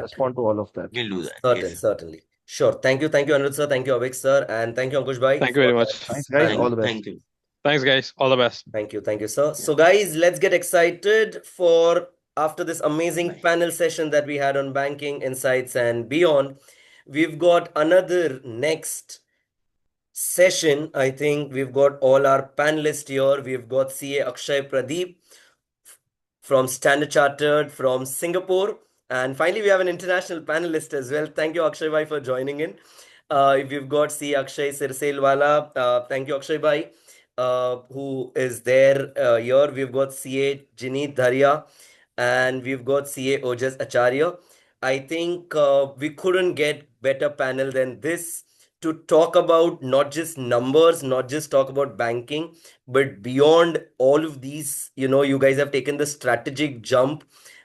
that. respond to all of that. We'll do that. Certain, Yes. certainly. Sure. Thank you, Anuruddh sir. Thank you, Avik sir. And thank you, Ankush bhai, Thank you very for that much. Thanks, guys. panel. All the best. Thank you. Thanks, guys. All the best. Thank you, sir. So, guys, let's get excited for after this amazing panel session that we had on banking, insights, and beyond. We've got another next session. I think we've got all our panelists here. We've got CA Akshay Pradeep from Standard Chartered from Singapore. And finally, we have an international panelist as well. Thank you, Akshay Bhai, for joining in. We've got C. Akshay Sirselwala. Thank you, Akshay Bhai, who is there here. We've got CA Jineet Dharia and we've got CA Ojas Acharya. I think we couldn't get better panel than this to talk about not just numbers, not just talk about banking, but beyond all of these, you guys have taken the strategic jump.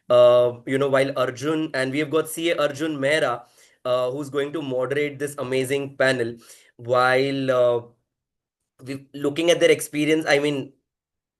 While Arjun and we have got CA Arjun Mehra, who's going to moderate this amazing panel. While we looking at their experience, I mean,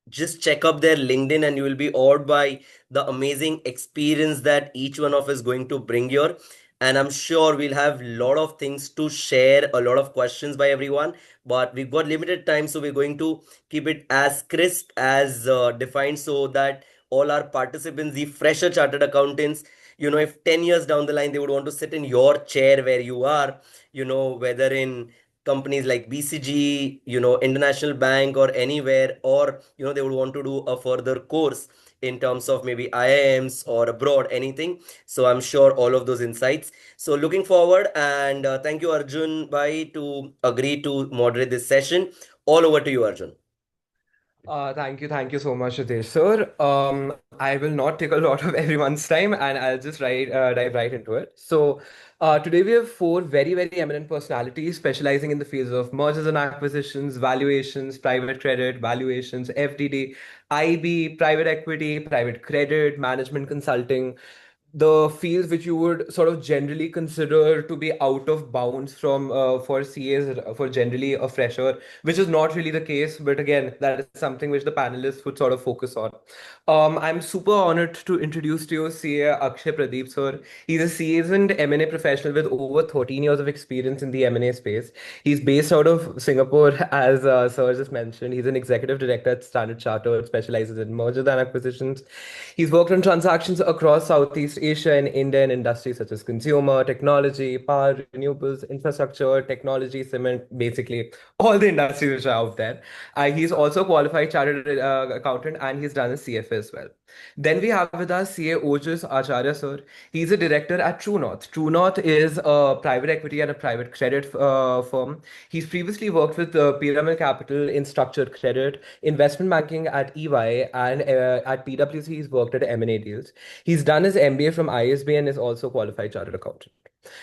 just check up their LinkedIn and you will be awed by the amazing experience that each one of us is going to bring here. And I'm sure we'll have a lot of things to share, a lot of questions by everyone. But we've got limited time, so we're going to keep it as crisp as defined so that all our participants, the fresher chartered accountants, if 10 years down the line they would want to sit in your chair where you are, whether in companies like BCG, International Bank or anywhere, or, they would want to do a further course in terms of maybe IIMs or abroad, anything. So I'm sure all of those insights. So looking forward and thank you, Arjun, bhai, to agree to moderate this session. All over to you, Arjun. Thank you so much, Ritesh sir. I will not take a lot of everyone's time, and I'll just dive right into it. So, today we have four very, very eminent personalities specializing in the fields of mergers and acquisitions, valuations, private credit, valuations, FDD, IB, private equity, private credit, management consulting, the fields which you would sort of generally consider to be out of bounds from for CAs for generally a fresher, which is not really the case. But again, that is something which the panelists would sort of focus on. I'm super honored to introduce to you CA Akshay Pradeep sir. He's a seasoned M&A professional with over 13 years of experience in the M&A space. He's based out of Singapore, as sir just mentioned. He's an executive director at Standard Chartered, specializes in mergers and acquisitions. He's worked on transactions across Southeast Asia and India in industries such as consumer, technology, power, renewables, infrastructure, technology, cement, basically all the industries which are out there. He's also a qualified chartered accountant and he's done a CFA as well. Then we have with us CA Ojas Acharya sir. He's a director at True North. True North is a private equity and a private credit firm. He's previously worked with Pyramid Capital in structured credit, investment banking at EY, and at PwC he's worked at M&A deals. He's done his MBA from ISB and is also a qualified chartered accountant.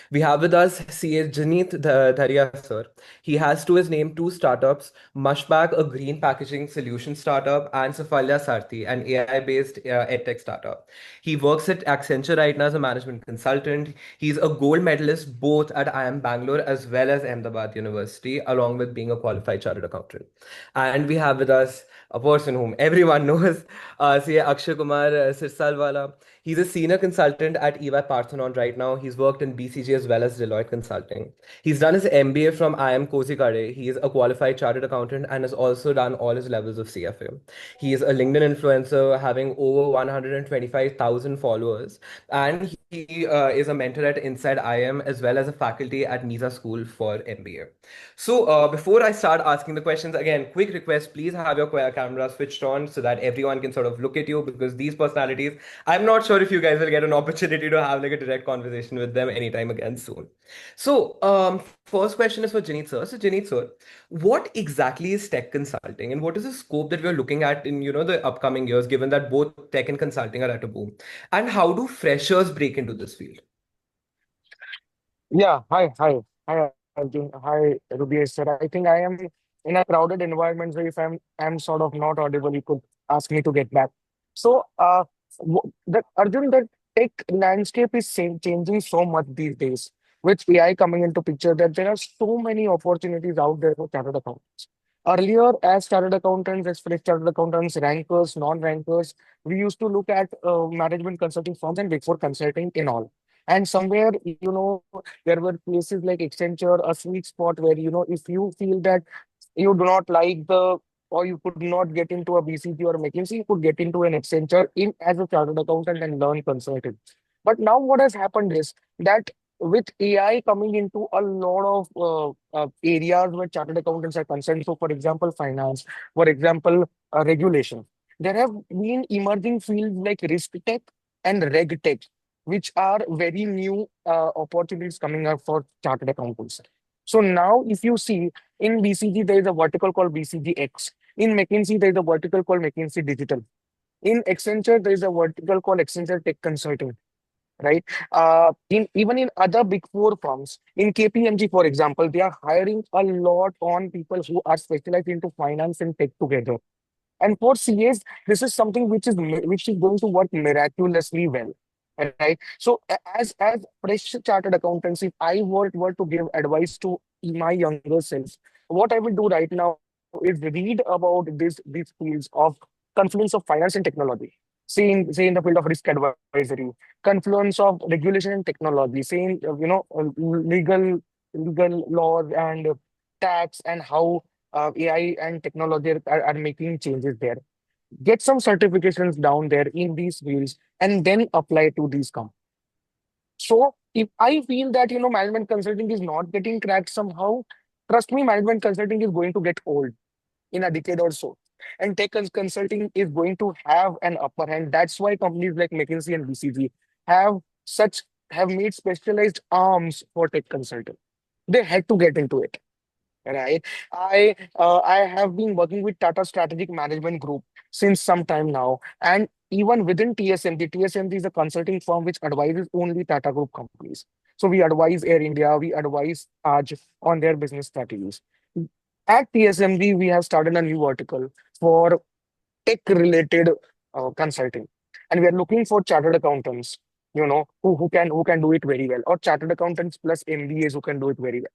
We have with us CA Janeet Dharia sir. He has to his name two startups, Mushbag, a green packaging solution startup, and Safalya Sarthi, an AI-based edtech startup. He works at Accenture right now as a management consultant. He's a gold medalist both at IIM Bangalore as well as Ahmedabad University, along with being a qualified chartered accountant. And we have with us a person whom everyone knows, CA Akshay Kumar Sirsalwala. He's a senior consultant at EY Parthenon right now. He's worked in BCG as well as Deloitte Consulting. He's done his MBA from IIM Kozhikode. He is a qualified chartered accountant and has also done all his levels of CFA. He is a LinkedIn influencer having over 125,000 followers. And he is a mentor at Inside IIM as well as a faculty at Misa School for MBA. So before I start asking the questions, again, quick request, please have your camera switched on so that everyone can sort of look at you because these personalities, I'm not sure if you guys will get an opportunity to have like a direct conversation with them anytime again soon. So first question is for Janeet sir. So Janeet sir, what exactly is tech consulting and what is the scope that we're looking at in, the upcoming years, given that both tech and consulting are at a boom? And how do freshers break into this field? Yeah, hi, Arjun. Hi, Ruby sir. I think I am in a crowded environment, so if I'm sort of not audible, you could ask me to get back. So, Arjun, the tech landscape is changing so much these days with AI coming into picture that there are so many opportunities out there for chartered accountants. Earlier, as chartered accountants, as fresh chartered accountants, rankers, non-rankers, we used to look at management consulting firms and Big Four consulting in all. And somewhere, there were places like Accenture, a sweet spot where, if you feel that you do not like or you could not get into a BCG or a McKinsey, you could get into an Accenture in as a chartered accountant and learn consulting. But now what has happened is that with AI coming into a lot of areas where chartered accountants are concerned, so for example, finance, for example, regulation, there have been emerging fields like risk tech and reg tech, which are very new opportunities coming up for chartered accountants. So now, if you see in BCG, there is a vertical called BCG X. In McKinsey, there is a vertical called McKinsey Digital. In Accenture, there is a vertical called Accenture Tech Consulting, right? In even in other big four firms, in KPMG, for example, they are hiring a lot on people who are specialized into finance and tech together. And for CAs, this is something which is going to work miraculously well. Right. So as fresh chartered accountants, if I were to give advice to my younger self, what I will do right now is read about these fields of confluence of finance and technology. Say in the field of risk advisory, confluence of regulation and technology, say in legal laws and tax and how AI and technology are making changes there. Get some certifications down there in these fields and then apply to these companies. So if I feel that management consulting is not getting cracked somehow, trust me, management consulting is going to get old in a decade or so. And consulting is going to have an upper hand. That's why companies like McKinsey and BCG have such have made specialized arms for tech consulting. They had to get into it. Right. I have been working with Tata Strategic Management Group since some time now. And even within TSMC is a consulting firm which advises only Tata Group companies. So we advise Air India, we advise Taj on their business strategies. At TSMC, we have started a new vertical for tech-related consulting. And we are looking for chartered accountants, who can do it very well, or chartered accountants plus MBAs who can do it very well.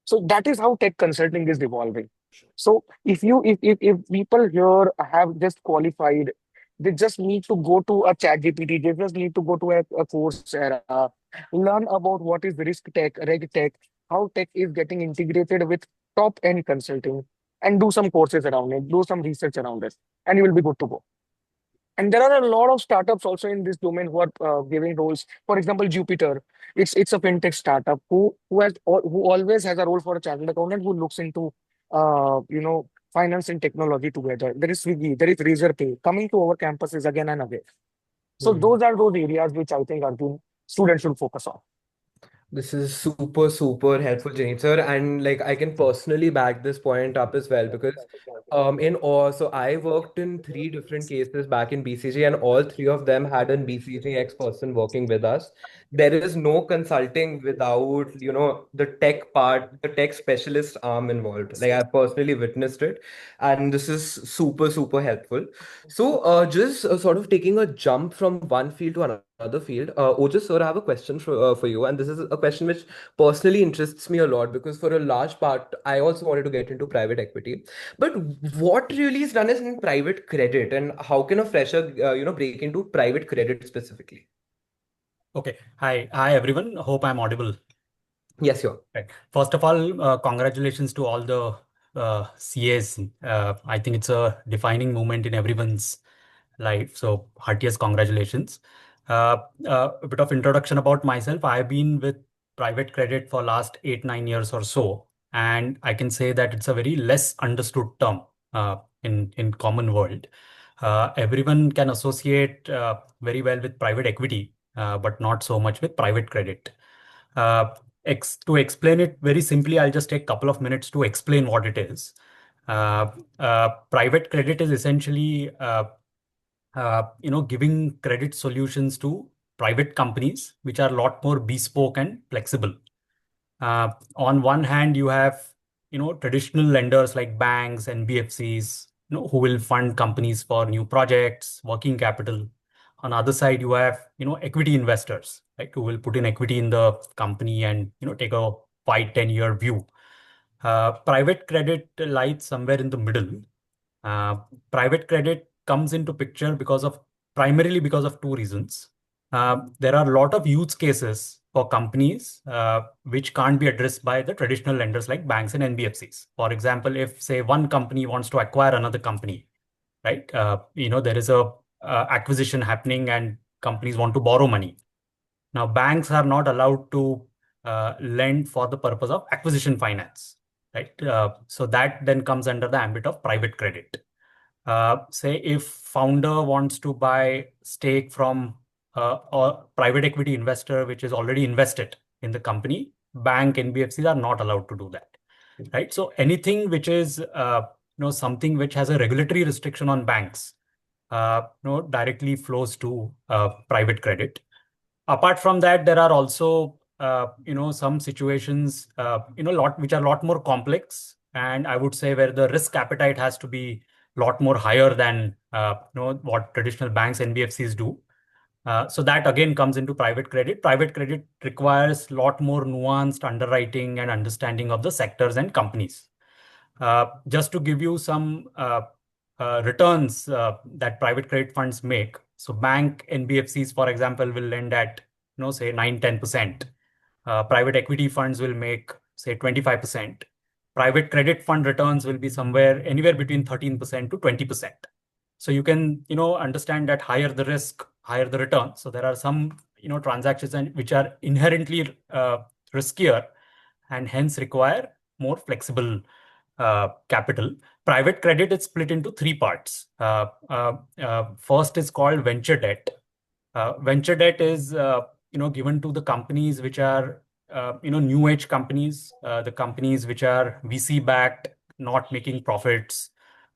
So that is how tech consulting is evolving. So if people here have just qualified, they just need to go to a chat GPT, they just need to go to a Coursera, learn about what is risk tech, reg tech, how tech is getting integrated with top end consulting, and do some courses around it, do some research around it, and you will be good to go. And there are a lot of startups also in this domain who are giving roles. For example, Jupiter, it's a fintech startup who always has a role for a chartered accountant who looks into finance and technology together. There is Swiggy, there is Razorpay coming to our campuses again and again. So Mhm. those are those areas which I think Arjun students should focus on. This is super, super helpful, Jane sir. And like I can personally back this point up as well because in all so I worked in three different cases back in BCG and all three of them had a BCG ex person working with us. There is no consulting without, the tech part, the tech specialist arm involved. Like I personally witnessed it, and this is super, super helpful. So, just sort of taking a jump from one field to another field, Ojas sir, I have a question for you, and this is a question which personally interests me a lot because for a large part, I also wanted to get into private equity. But what really is done is in private credit, and how can a fresher, break into private credit specifically? Okay. Hi everyone. Hope I'm audible. Yes, sure. Right. First of all, congratulations to all the CAs. I think it's a defining moment in everyone's life. So heartiest congratulations. A bit of introduction about myself. I've been with private credit for last 8, 9 years or so, and I can say that it's a very less understood term in common world. Everyone can associate very well with private equity, but not so much with private credit. Uh, to explain it very simply, I'll just take a couple of minutes to explain what it is. Private credit is essentially, giving credit solutions to private companies, which are a lot more bespoke and flexible. On one hand, you have, traditional lenders like banks and BFCs, who will fund companies for new projects, working capital. On the other side, you have, equity investors, right, who will put in equity in the company and, take a 5, 10 year view. Private credit lies somewhere in the middle. Uh, Private credit comes into picture primarily because of two reasons. there are a lot of use cases for companies which can't be addressed by the traditional lenders like banks and NBFCs. For example, if say one company wants to acquire another company, right? There is a acquisition happening and companies want to borrow money. Now, banks are not allowed to lend for the purpose of acquisition finance, right? So that then comes under the ambit of private credit. Say if founder wants to buy stake from a private equity investor which is already invested in the company, bank NBFCs are not allowed to do that, right? So anything which is something which has a regulatory restriction on banks, directly flows to private credit. Apart from that, there are also some situations lot which are a lot more complex, and I would say where the risk appetite has to be a lot more higher than what traditional banks NBFCs do. So that again comes into private credit. Private credit requires a lot more nuanced underwriting and understanding of the sectors and companies. Just to give you some returns that private credit funds make. So bank NBFCs, for example, will lend at say 9-10%. Private equity funds will make say 25%. Private credit fund returns will be anywhere between 13% to 20%. So you can understand that higher the risk, higher the return. So there are some transactions which are inherently riskier and hence require more flexible capital. Private credit is split into three parts. First is called venture debt. Venture debt is given to the companies which are new age companies, the companies which are VC backed, not making profits,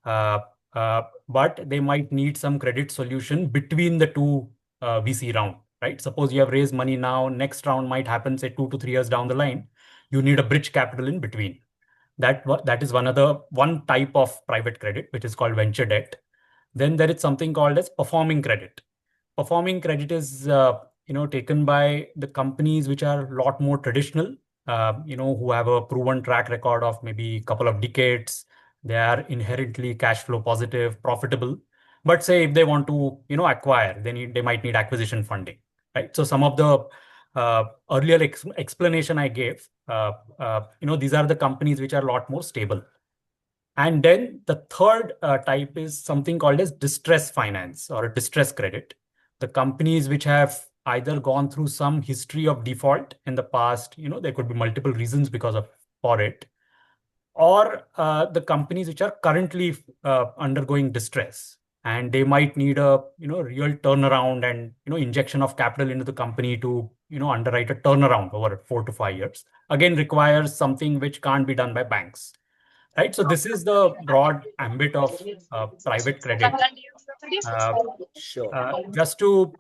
but they might need some credit solution between the two VC round. Right? Suppose you have raised money now, next round might happen say 2 to 3 years down the line. You need a bridge capital in between. That is one type of private credit, which is called venture debt. Then there is something called as performing credit. Performing credit is taken by the companies which are a lot more traditional, who have a proven track record of maybe a couple of decades. They are inherently cash flow positive, profitable. But say if they want to acquire, they might need acquisition funding, right? So some of the earlier explanation I gave, these are the companies which are a lot more stable. And then the third type is something called as distress finance or distress credit. The companies which have either gone through some history of default in the past, there could be multiple reasons for it, or the companies which are currently undergoing distress, and they might need a real turnaround and injection of capital into the company to underwrite a turnaround over 4 to 5 years. Again, requires something which can't be done by banks. Right. So this is the broad ambit of private credit. Sure. Just to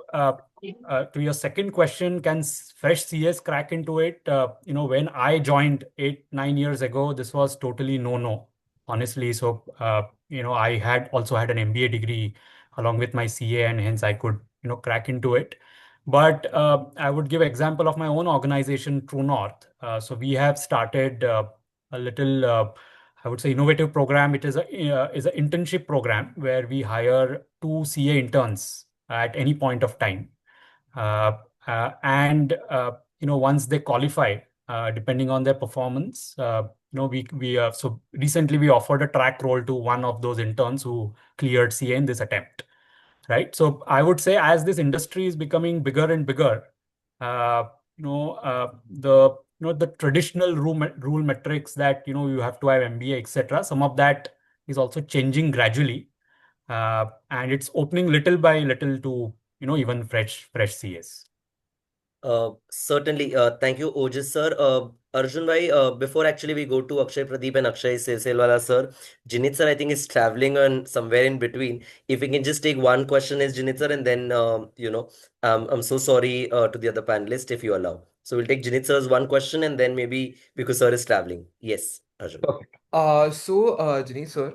your second question, can fresh CS crack into it? When I joined 8-9 years ago, this was totally no, honestly. So I had also had an MBA degree along with my CA, and hence I could crack into it. But I would give example of my own organization, True North. So we have started a little. I would say innovative program. It is an internship program where we hire 2 CA interns at any point of time, and once they qualify, depending on their performance, we so recently we offered a track role to one of those interns who cleared CA in this attempt. Right. So I would say as this industry is becoming bigger and bigger, the traditional rule metrics that you have to have MBA, etc. Some of that is also changing gradually, and it's opening little by little to even fresh CS. Certainly. Thank you, Ojas sir. Arjun bhai, before actually we go to Akshay Pradeep and Akshay Selwala sir, Jinit sir I think is traveling on somewhere in between. If we can just take one question as Jinit sir, and then I'm so sorry to the other panelists if you allow. So we'll take Jinit sir's one question and then maybe because sir is traveling. Yes, Arjun. Perfect. Janice sir,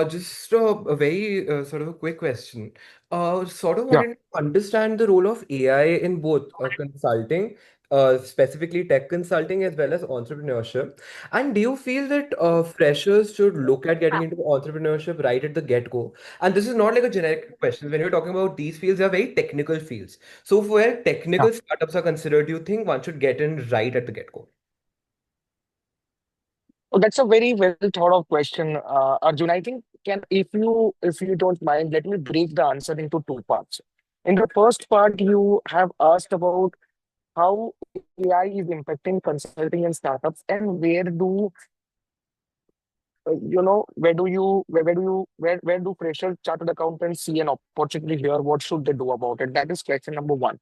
just a very sort of a quick question. Sort of Yeah. wanted to understand the role of AI in both consulting specifically tech consulting as well as entrepreneurship. And do you feel that freshers should look at getting into entrepreneurship right at the get-go? And this is not like a generic question. When you're talking about these fields, they are very technical fields. So for where technical startups are considered, do you think one should get in right at the get-go? Oh, that's a very well thought of question, Arjun. I think can if you don't mind, let me break the answer into two parts. In the first part, you have asked about how AI is impacting consulting and startups, and where do freshers, chartered accountants see an opportunity here? What should they do about it? That is question number one.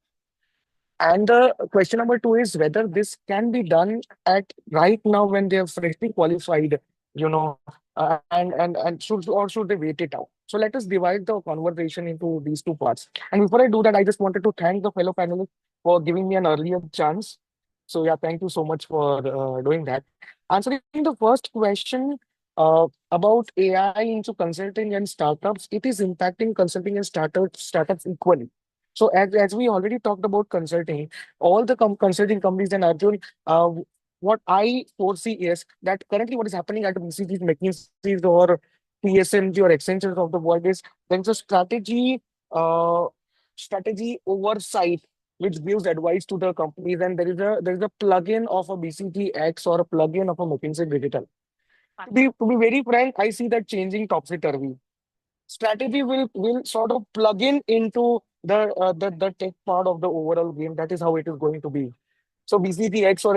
And the question number two is whether this can be done at right now when they are freshly qualified, and should they wait it out? So let us divide the conversation into these two parts. And before I do that, I just wanted to thank the fellow panelists for giving me an earlier chance. So yeah, thank you so much for doing that. Answering the first question about AI into consulting and startups, it is impacting consulting and startups equally. So as we already talked about consulting, all the consulting companies and Arjun, what I foresee is that currently what is happening at BCG's, McKinsey's or TSMG or Accenture of the world is there's a strategy oversight which gives advice to the companies, and there is a plugin of a BCG X or a plugin of a McKinsey Digital. To be very frank, I see that changing topsy-turvy. Strategy will sort of plug in into the tech part of the overall game. That is how it is going to be. So BCTX or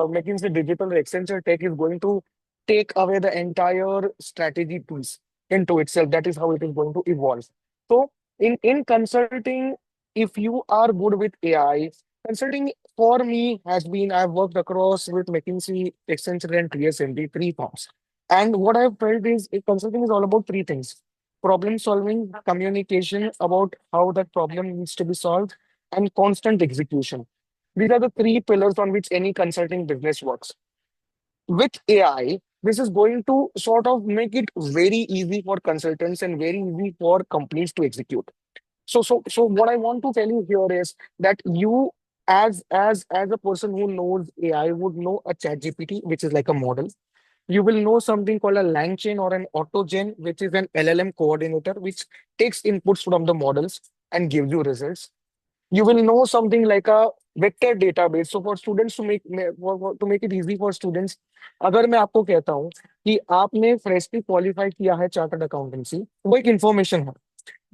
McKinsey Digital or Accenture Tech is going to take away the entire strategy piece into itself. That is how it is going to evolve. So in consulting, if you are good with AI, consulting for me has been I've worked across with McKinsey, Accenture, and TSMD, three firms. And what I've felt is consulting is all about three things: problem solving, communication about how that problem needs to be solved, and constant execution. These are the three pillars on which any consulting business works. With AI, this is going to sort of make it very easy for consultants and very easy for companies to execute. So what I want to tell you here is that you, as a person who knows AI, would know a chat GPT, which is like a model. You will know something called a LangChain or an AutoGen, which is an LLM coordinator, which takes inputs from the models and gives you results. You will know something like a vector database. So for students to make it easy for students, अगर मैं आपको कहता हूँ कि आपने freshly qualify किया है chartered accountancy, वो एक इन्फॉर्मेशन है.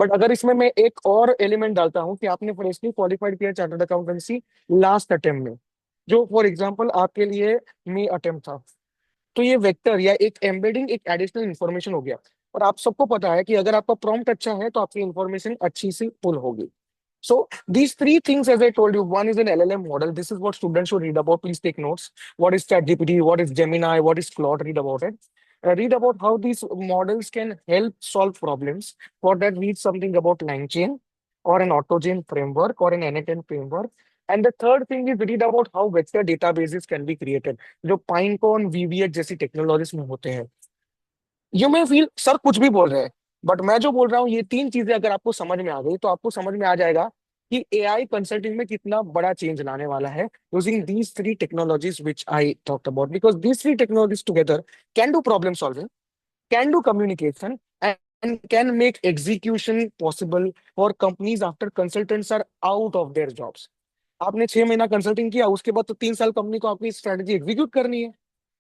बट अगर इसमें मैं एक और एलिमेंट डालता हूँ कि आपने फ्रेशली क्वालिफाइड किया चार्टर्ड अकाउंटेंसी लास्ट अटेम्प्ट में, जो फॉर एग्जांपल आपके लिए मी अटेम्प्ट था, तो ये वेक्टर या एक एम्बेडिंग एक एडिशनल इन्फॉर्मेशन हो गया. और आप सबको पता है कि अगर आपका प्रॉम्प्ट अच्छा है तो आपकी इन्फॉर्मेशन अच्छी सी पुल होगी. So these three things, as I told you, one is an LLM model. This is what students should read about. Please take notes. What is ChatGPT? What is Gemini? What is Claude? Read about it. Read about how these models can help solve problems. For that, read something about LangChain or an AutoGen framework or an N8N framework. And the third thing is read about how vector databases can be created. जो Pinecone, VBH जैसी technologies में होते हैं. You may feel sir कुछ भी बोल रहे हैं, बट मैं जो बोल रहा हूँ ये तीन चीजें अगर आपको समझ में आ गई तो आपको समझ में आ जाएगा कि एआई कंसल्टिंग में कितना बड़ा चेंज लाने वाला है using these three technologies which I talked about, because these three technologies together can do problem solving, can do communication, and can make execution possible for companies after consultants are out of their jobs. आपने 6 महीना consulting किया, उसके बाद तो 3 साल company को आपकी strategy execute करनी है,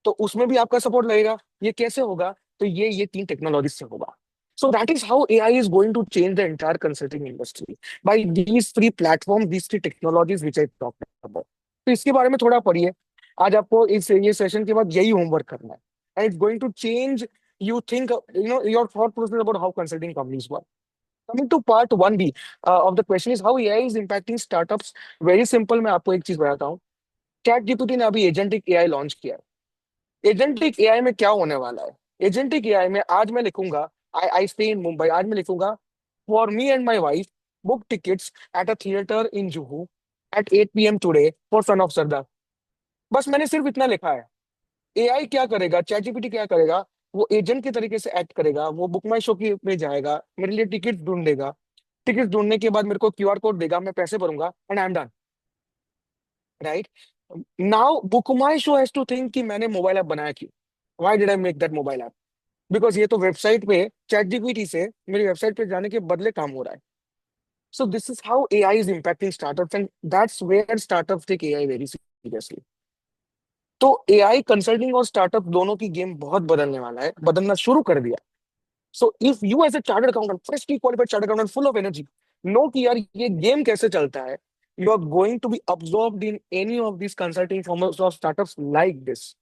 तो उसमें भी आपका सपोर्ट लगेगा. ये कैसे होगा? तो ये तीन टेक्नोलॉजी से होगा. So that is how AI is going to change the entire consulting industry by these three platforms, these three technologies which I talked about. तो इसके बारे में थोड़ा पढ़िए. आज आपको ये सेशन के बाद यही होमवर्क करना है. And it's going to change you think your thought process about how consulting companies work. Coming to part 1B of the question is how AI is impacting startups. Very simple. मैं आपको एक चीज बताता हूँ. Chat GPT ने अभी agentic AI launch किया है. एजेंटिक एआई में क्या होने वाला है? एजेंटिक एआई में आज मैं लिखूंगा आई स्टे इन मुंबई, आज मैं लिखूंगा for me and my wife book tickets at a theatre in Juhu at 8 PM today for Son of Sardaar. बस मैंने सिर्फ इतना लिखा है. एआई क्या करेगा, चैट जीपीटी क्या करेगा? वो एजेंट के तरीके से एक्ट करेगा. वो बुक माई शो की में जाएगा, मेरे लिए टिकट ढूंढ देगा. टिकट ढूंढने के बाद मेरे को क्यूआर कोड देगा, मैं पैसे भरूंगा and I am done. right? Now Bookmai show has to think कि मैंने मोबाइल ऐप बनाया क्यों? Why did I make that mobile app? Because ये तो वेबसाइट पे चैट जीपीटी से मेरी वेबसाइट पे जाने के बदले काम हो रहा है. So this is how AI is impacting startups, and that's where startups take AI very seriously. तो AI कंसल्टिंग और स्टार्टअप दोनों की गेम बहुत बदलने वाला है, बदलना शुरू कर दिया. So if you as a chartered accountant, freshly qualified chartered accountant, full of energy, know कि यार ये गेम कैसे चलता है, you are going to be absorbed in any of these consulting firms or startups like this.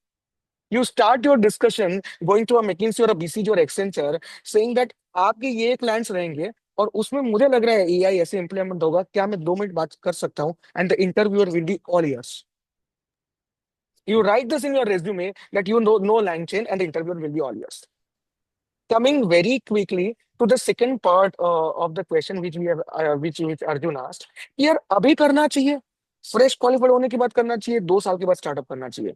You start your discussion going to a McKinsey or a BCG or Accenture saying that आपके ये clients रहेंगे और उसमें मुझे लग रहा है AI ऐसे इम्प्लीमेंट होगा, क्या मैं 2 मिनट बात कर सकता हूँ? And the interviewer will be all ears. You write this in your resume that you know line chain and the interviewer will be all ears. Coming very quickly to the second part of the question which we have which Arjun asked, कि यार अभी करना चाहिए, fresh qualified होने के बाद करना चाहिए, 2 साल के बाद स्टार्टअप करना चाहिए,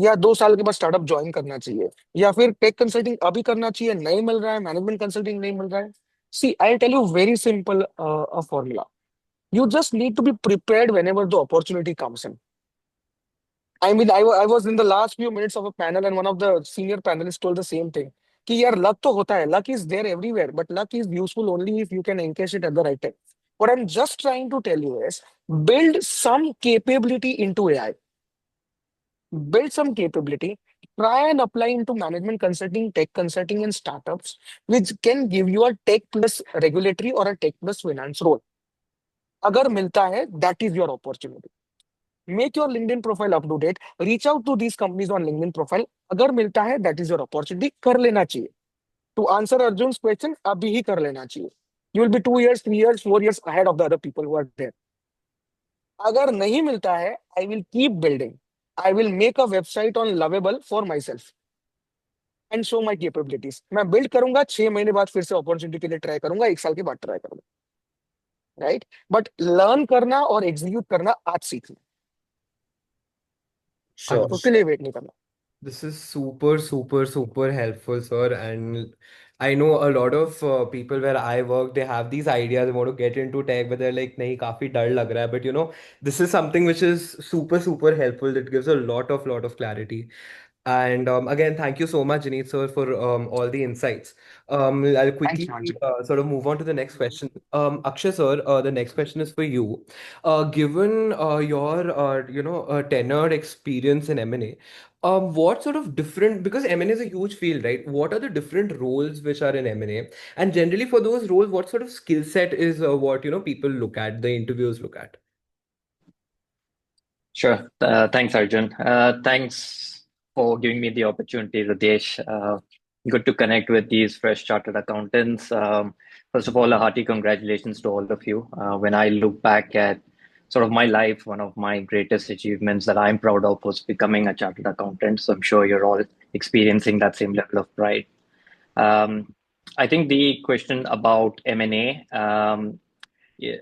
या 2 साल के बाद स्टार्टअप ज्वाइन करना चाहिए, या फिर टेक कंसल्टिंग अभी करना चाहिए, नहीं मिल रहा है, मैनेजमेंट कंसल्टिंग नहीं मिल रहा है. See I tell you very simple formula. You just need to be prepared whenever the opportunity comes in. I mean, I was in the last few minutes of a panel and one of the senior panelists told the same thing. कि यार luck तो होता है, luck is there everywhere, but luck is useful only if you can encash it at the right time. What I'm just trying to tell you is build some capability into AI. Build some capability, try and apply into management consulting, tech consulting, and startups, which can give you a tech plus regulatory or a tech plus finance role. अगर मिलता है, that is your opportunity. Make your LinkedIn profile up to date. Reach out to these companies on LinkedIn profile. अगर मिलता है, that is your opportunity. कर लेना चाहिए. To answer Arjun's question, अभी ही कर लेना चाहिए. You will be 2 years, 3 years, 4 years ahead of the other people who are there. अगर नहीं मिलता है, I will keep building. I will make a website on Lovable for myself and show my capabilities. मैं build करूंगा, 6 महीने बाद फिर से opportunity के लिए try करूंगा, 1 साल के बाद try करूंगा. Right? But learn करना और execute करना आज सीखना. Sure. उसके लिए wait नहीं करना. This is super helpful, sir. And I know a lot of people where I work, they have these ideas, they want to get into tech, but they're like, nahi, काफी डर लग रहा है. But this is something which is super helpful. It gives a lot of clarity. And again, thank you so much, Janeet sir, for all the insights. I'll Thank quickly you, Arjun. sort of move on to the next question. Akshay sir, the next question is for you. Given your tenured experience in M&A, what sort of different, because M&A is a huge field, right? What are the different roles which are in M&A? And generally for those roles, what sort of skill set is what people look at, the interviews look at? Sure. Thanks, Arjun. Thanks for giving me the opportunity, Radesh. Good to connect with these fresh chartered accountants. First of all, a hearty congratulations to all of you. When I look back at sort of my life, one of my greatest achievements that I'm proud of was becoming a chartered accountant. So I'm sure you're all experiencing that same level of pride. I think the question about M&A, yeah,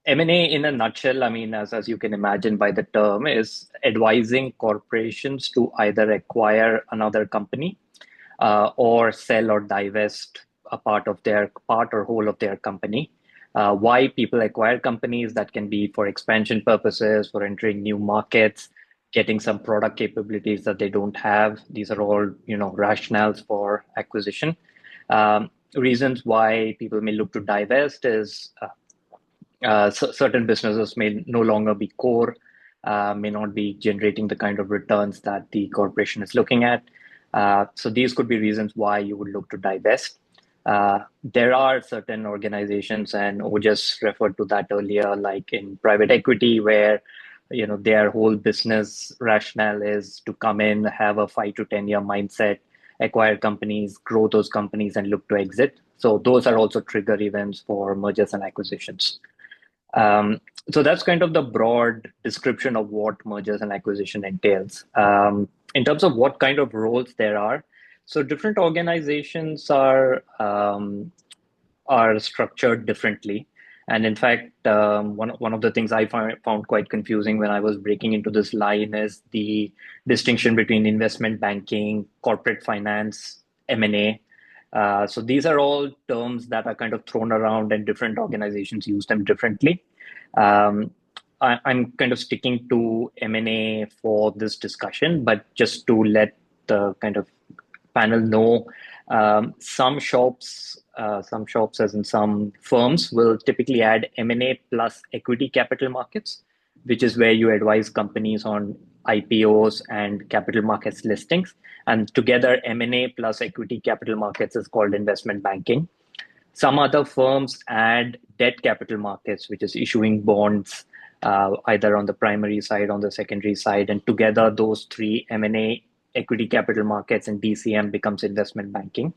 M&A in a nutshell, I mean, as you can imagine by the term, is advising corporations to either acquire another company or sell or divest a part or whole of their company. Why people acquire companies, that can be for expansion purposes, for entering new markets, getting some product capabilities that they don't have. These are all rationales for acquisition. Reasons why people may look to divest is certain businesses may no longer be core, may not be generating the kind of returns that the corporation is looking at. So these could be reasons why you would look to divest. There are certain organizations, and Ojas referred to that earlier, like in private equity, where their whole business rationale is to come in, have a 5 to 10 year mindset, acquire companies, grow those companies, and look to exit. So those are also trigger events for mergers and acquisitions. So that's kind of the broad description of what mergers and acquisition entails. In terms of what kind of roles there are, so different organizations are structured differently. And in fact, one of the things I found quite confusing when I was breaking into this line is the distinction between investment banking, corporate finance, M&A. So these are all terms that are kind of thrown around, and different organizations use them differently. I'm kind of sticking to M&A for this discussion, but just to let the kind of panel know, some shops as in some firms will typically add M&A plus equity capital markets, which is where you advise companies on IPOs and capital markets listings. And together, M&A plus equity capital markets is called investment banking. Some other firms add debt capital markets, which is issuing bonds, either on the primary side, on the secondary side, and together those three, M&A, equity capital markets, and DCM, becomes investment banking.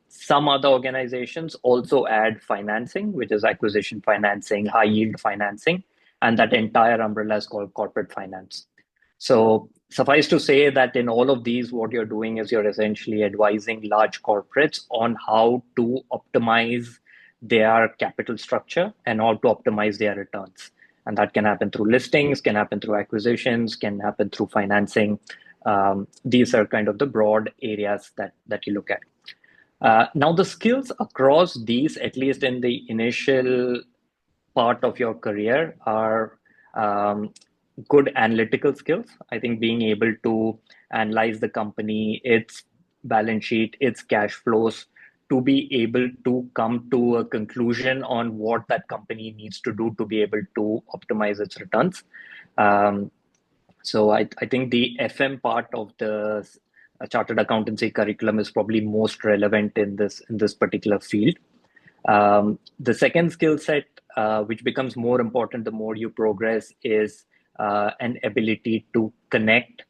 Some other organizations also add financing, which is acquisition financing, high yield financing, and that entire umbrella is called corporate finance. So suffice to say that in all of these, what you're doing is you're essentially advising large corporates on how to optimize their capital structure and how to optimize their returns. And that can happen through listings, can happen through acquisitions, can happen through financing. These are kind of the broad areas that you look at. Now, the skills across these, at least in the initial part of your career, are good analytical skills. I think being able to analyze the company, its balance sheet, its cash flows, to be able to come to a conclusion on what that company needs to do to be able to optimize its returns. So I think the FM part of the chartered accountancy curriculum is probably most relevant in this particular field. The second skill set, which becomes more important the more you progress, is an ability to connect.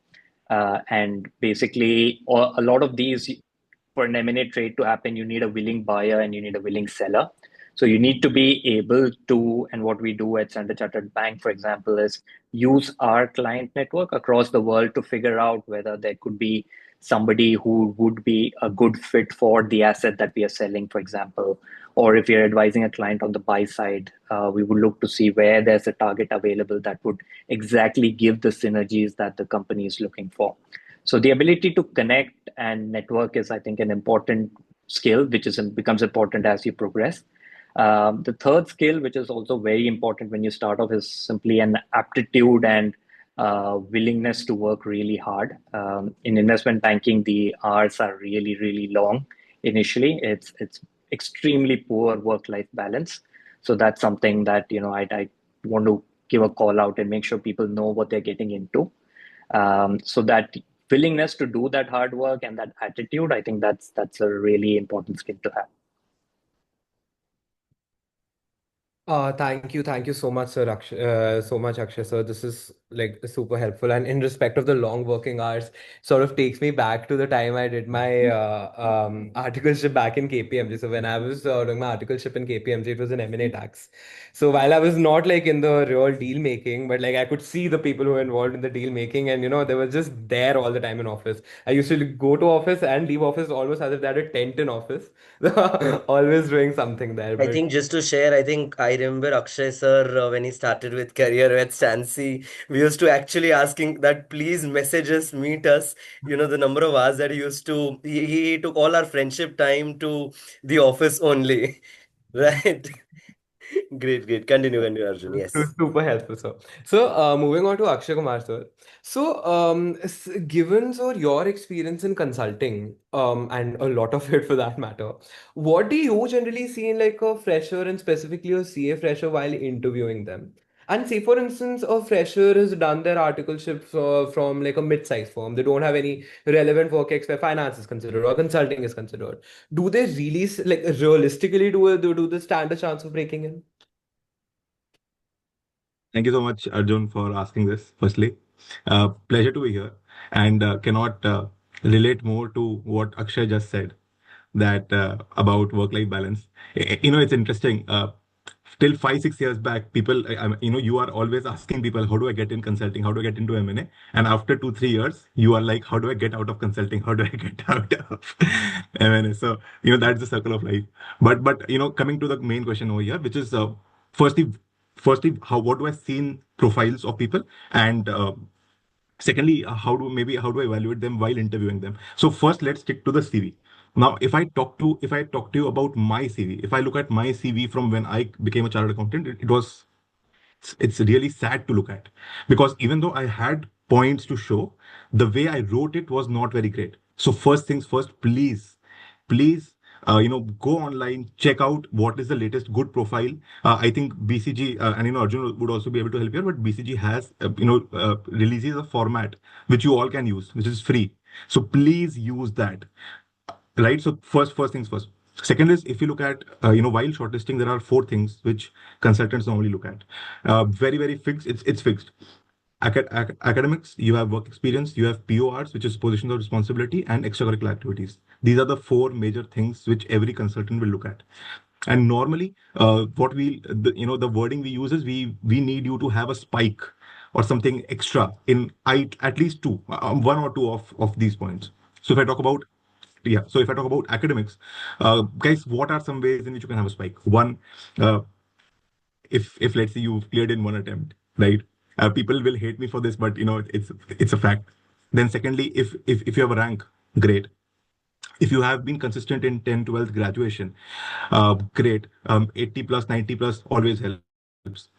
And basically, a lot of these, for an M&A trade to happen, you need a willing buyer and you need a willing seller. So you need to be able to, and what we do at Standard Chartered Bank, for example, is use our client network across the world to figure out whether there could be somebody who would be a good fit for the asset that we are selling, for example. Or if you're advising a client on the buy side, we would look to see where there's a target available that would exactly give the synergies that the company is looking for. So the ability to connect and network is, I think, an important skill, which becomes important as you progress. The third skill, which is also very important when you start off, is simply an aptitude and willingness to work really hard. In investment banking, the hours are really, really long. Initially, it's extremely poor work-life balance. So that's something that I want to give a call out and make sure people know what they're getting into. So that willingness to do that hard work and that attitude, I think that's a really important skill to have. Thank you so much, sir. Akshay, sir. This is like super helpful. And in respect of the long working hours, sort of takes me back to the time I did my articleship back in KPMG. So when I was doing my articleship in KPMG, it was an M&A tax. So while I was not like in the real deal making, but like I could see the people who were involved in the deal making, and they were just there all the time in office. I used to go to office and leave office almost as if they had a tent in office, always doing something there. I But think just to share, I think I remember Akshay sir when he started with career at Stancy, we used to actually asking that please message us, meet us. The number of hours that he used to, he took all our friendship time to the office only. Right? Great, great. Continue, Arjun. Yes. Super helpful, sir. So, moving on to Akshay Kumar, sir. So, given sir your experience in consulting, and a lot of it for that matter, what do you generally see in like a fresher and specifically a CA fresher while interviewing them? And say, for instance, a fresher has done their articleship from like a mid-sized firm. They don't have any relevant work ex where finance is considered or consulting is considered. Do they really like realistically do they stand a chance of breaking in? Thank you so much, Arjun, for asking this. Firstly, pleasure to be here, and cannot relate more to what Akshay just said that about work-life balance. It's interesting. Till 5, 6 years back, people, you are always asking people, how do I get in consulting? How do I get into M&A? And after 2, 3 years, you are like, how do I get out of consulting? How do I get out of M&A? So, that's the circle of life. But coming to the main question over here, which is firstly, what do I see in profiles of people? And secondly, how do I evaluate them while interviewing them? So first, let's stick to the CV. Now, if I talk to you about my CV, if I look at my CV from when I became a chartered accountant, it was it's really sad to look at, because even though I had points to show, the way I wrote it was not very great. So first things first, please, go online, check out what is the latest good profile. I think BCG, and Arjun would also be able to help here, but BCG has releases a format which you all can use, which is free. So please use that, right? So first things first. Second is, if you look at while shortlisting, there are four things which consultants normally look at. Very fixed. It's fixed. Academics, you have work experience, you have PORs, which is positions of responsibility, and extracurricular activities. These are the four major things which every consultant will look at. And normally, what the wording we use is, we need you to have a spike or something extra in at least two, one or two of these points. So if I talk about so if I talk about academics, guys, what are some ways in which you can have a spike? One, uh, if let's say you've cleared in one attempt, right? People will hate me for this, but it's a fact. Then secondly, if you have a rank, great. If you have been consistent in 10 12th graduation, great. 80 plus 90 plus always helps.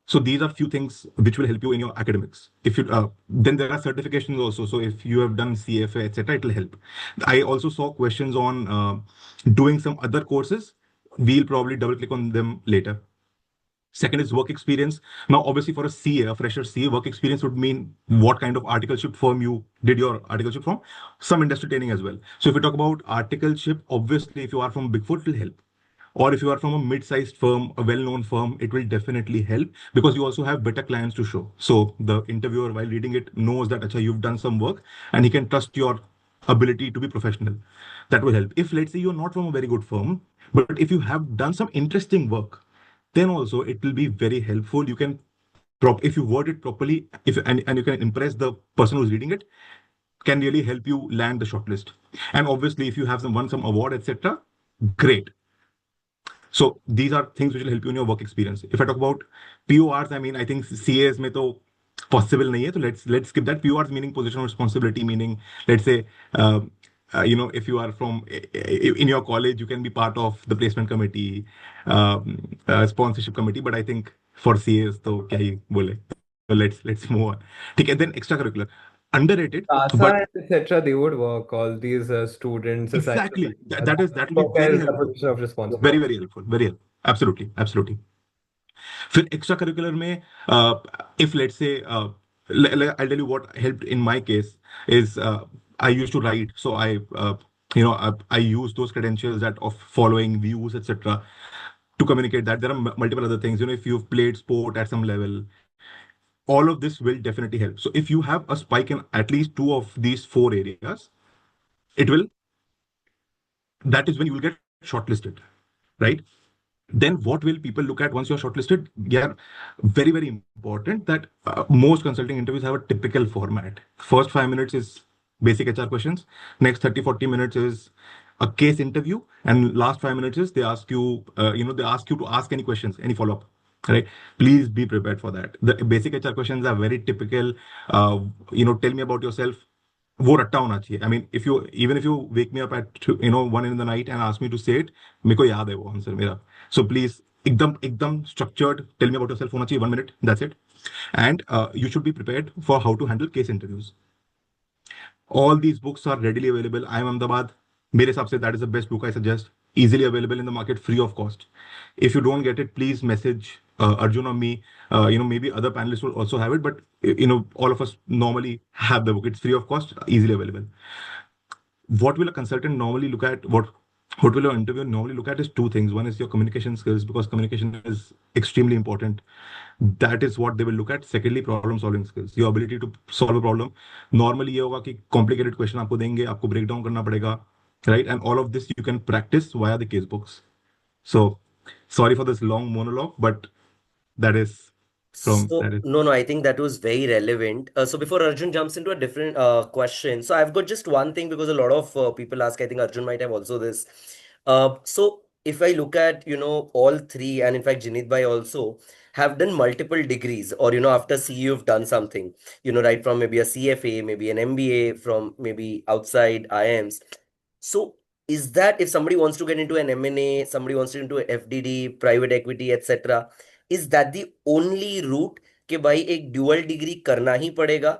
So these are few things which will help you in your academics. If you Then there are certifications also. So if you have done CFA, etc., it will help. I also saw questions on doing some other courses. We'll probably double click on them later. Second is work experience. Now, obviously, for a CA, a fresher CA, work experience would mean what kind of articleship firm you did your articleship from, some industry training as well. So if we talk about articleship, obviously, if you are from Big Four, it will help. Or if you are from a mid-sized firm, a well-known firm, it will definitely help, because you also have better clients to show. So the interviewer, while reading it, knows that Acha, you've done some work, and he can trust your ability to be professional. That will help. If let's say you're not from a very good firm, but if you have done some interesting work, then also it will be very helpful. You can if you word it properly, and you can impress the person who's reading it, can really help you land the shortlist. And obviously, if you have won some award, etc., great. So these are things which will help you in your work experience. If I talk about PORs, I mean, I think CAs mein to possible nahi hai. So let's skip that. PORs meaning position of responsibility, meaning, let's say, if you are from in your college, you can be part of the placement committee, sponsorship committee. But I think for CAs, to kya hi bole. So let's move on. Okay, then extracurricular, underrated, but CASA, etc., they would work, all these students assigned to exactly that will be work very as a helpful. position of Very responsibility. very helpful. Very helpful. Absolutely. फिर extra curricular में if let's say I'll tell you what helped in my case is I used to write, so I use those credentials that of following views, etc., to communicate that. There are multiple other things, if you've played sport at some level, all of this will definitely help. So if you have a spike in at least two of these four areas, it will that is when you will get shortlisted, right? Then what will people look at once you're shortlisted? Yeah, very important that most consulting interviews have a typical format. First 5 minutes is basic HR questions. Next 30-40 minutes is a case interview, and last 5 minutes is they ask you, they ask you to ask any questions, any follow up. Right? Please be prepared for that. The basic HR questions are very typical. Tell me about yourself. वो रट्टा होना चाहिए. I mean, if you wake me up at 1 in the night and ask me to say it, मेरे को याद है वो answer मेरा. So please, एकदम structured. Tell me about yourself होना चाहिए. 1 minute. That's it. And you should be prepared for how to handle case interviews. All these books are readily available. I am Ahmedabad. मेरे हिसाब से that is the best book I suggest. Easily available in the market, free of cost. If you don't get it, please message Arjun or me. Maybe other panelists will also have it, but all of us normally have the book. It's free of cost, easily available. What will a consultant normally look at? What will an interviewer normally look at is two things. One is your communication skills, because communication is extremely important. That is what they will look at. Secondly, problem solving skills, your ability to solve a problem. Normally ये होगा कि complicated question आपको देंगे, आपको break down करना पड़ेगा, right? And all of this you can practice via the case books. So sorry for this long monologue, but that is So, no, I think that was very relevant. So, before Arjun jumps into a different question, so I've got just one thing, because a lot of people ask, I think Arjun might have also this. So, if I look at, all three, and in fact, Jinit Bhai also have done multiple degrees, or, after CE, you've done something, right from maybe a CFA, maybe an MBA, from maybe outside IIMs. So, is that if somebody wants to get into an M&A, somebody wants to get into FDD, private equity, etc., is that the only route कि भाई एक dual degree करना ही पड़ेगा,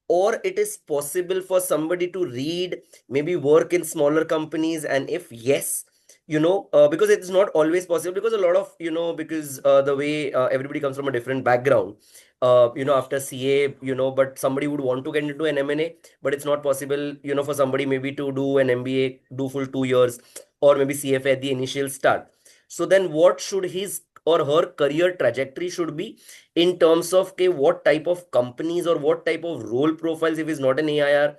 or it is possible for somebody to read, maybe work in smaller companies, and if yes, because it's not always possible, because a lot of, because the way everybody comes from a different background, after CA, but somebody would want to get into an M&A, but it's not possible, for somebody maybe to do an MBA, do full 2 years, or maybe CFA at the initial start. So then what should his or her career trajectory should be in terms of okay, what type of companies or what type of role profiles, if he's not an AIR,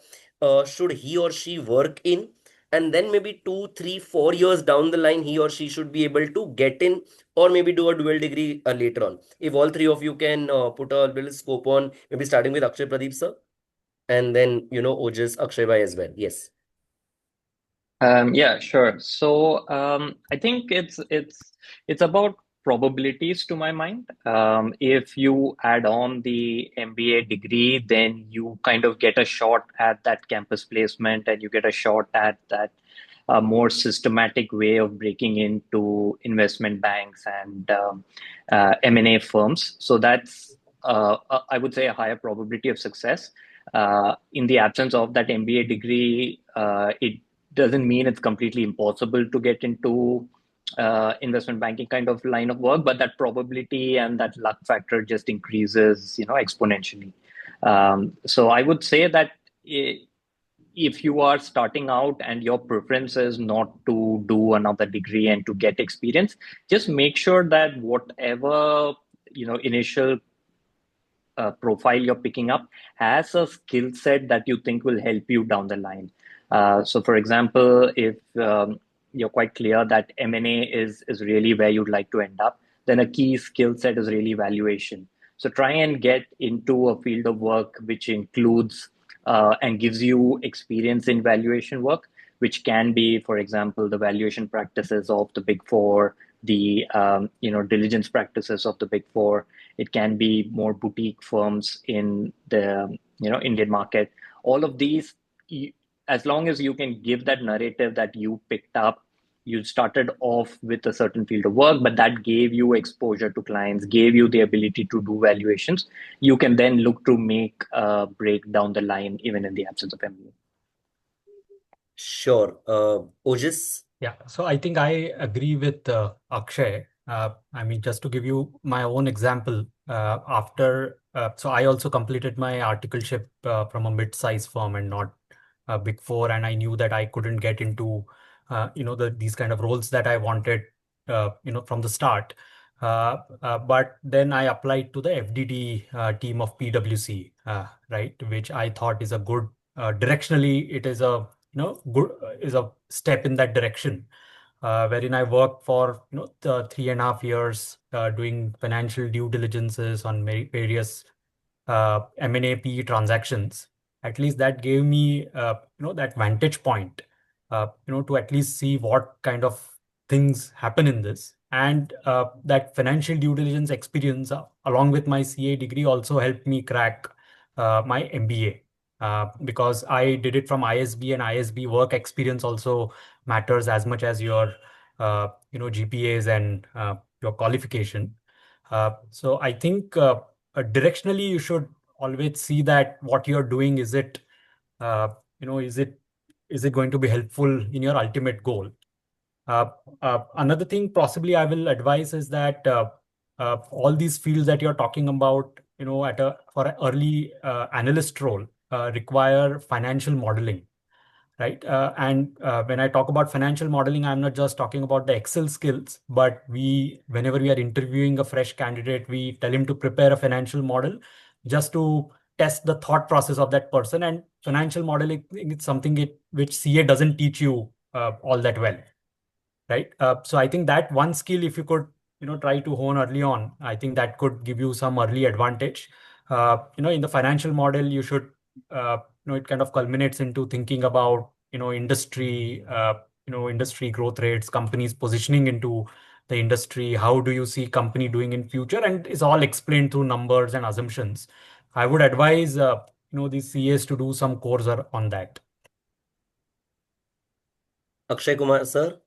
should he or she work in? And then maybe 2, 3, 4 years down the line, he or she should be able to get in, or maybe do a dual degree later on. If all three of you can put a little scope on, maybe starting with Akshay Pradeep sir, and then Ojas Akshay bhai as well. Yes. Yeah, sure. So I think it's about probabilities to my mind. If you add on the MBA degree, then you kind of get a shot at that campus placement, and you get a shot at that more systematic way of breaking into investment banks and M&A firms. So that's I would say a higher probability of success. In the absence of that MBA degree, it doesn't mean it's completely impossible to get into investment banking kind of line of work, but that probability and that luck factor just increases, exponentially. So I would say that if you are starting out and your preference is not to do another degree and to get experience, just make sure that whatever initial profile you're picking up has a skill set that you think will help you down the line. So, for example, if you're quite clear that M&A is really where you'd like to end up, then a key skill set is really valuation. So try and get into a field of work which includes and gives you experience in valuation work, which can be, for example, the valuation practices of the Big Four, the diligence practices of the Big Four. It can be more boutique firms in the Indian market. All of these, as long as you can give that narrative that you picked up, you started off with a certain field of work, but that gave you exposure to clients, gave you the ability to do valuations. You can then look to make a break down the line, even in the absence of MBA. Sure. Ojas? Yeah, so I think I agree with Akshay. I mean, just to give you my own example, so I also completed my articleship from a mid-sized firm and not a Big Four, and I knew that I couldn't get into, these kind of roles that I wanted, from the start. But then I applied to the FDD team of PwC, right, which I thought is a good, directionally, it is a good is a step in that direction, wherein I worked for the 3.5 years doing financial due diligences on various M&A PE transactions. At least that gave me that vantage point, to at least see what kind of things happen in this. And that financial due diligence experience, along with my CA degree, also helped me crack my MBA. Because I did it from ISB, and ISB work experience also matters as much as your GPAs and your qualification. So I think directionally you should always see that what you're doing, is it uh, is it going to be helpful in your ultimate goal. Another thing possibly I will advise is that all these fields that you're talking about, for an early analyst role, require financial modeling, right? And when I talk about financial modeling, I'm not just talking about the Excel skills, but whenever we are interviewing a fresh candidate, we tell him to prepare a financial model just to test the thought process of that person. And financial modeling is something which CA doesn't teach you all that well, right? So I think that one skill, if you could, try to hone early on, I think that could give you some early advantage. In the financial model, you should, it kind of culminates into thinking about, industry growth rates, companies positioning into the industry. How do you see company doing in future? And it's all explained through numbers and assumptions. I would advise, these CAs to do some course on that. Akshay Kumar, sir?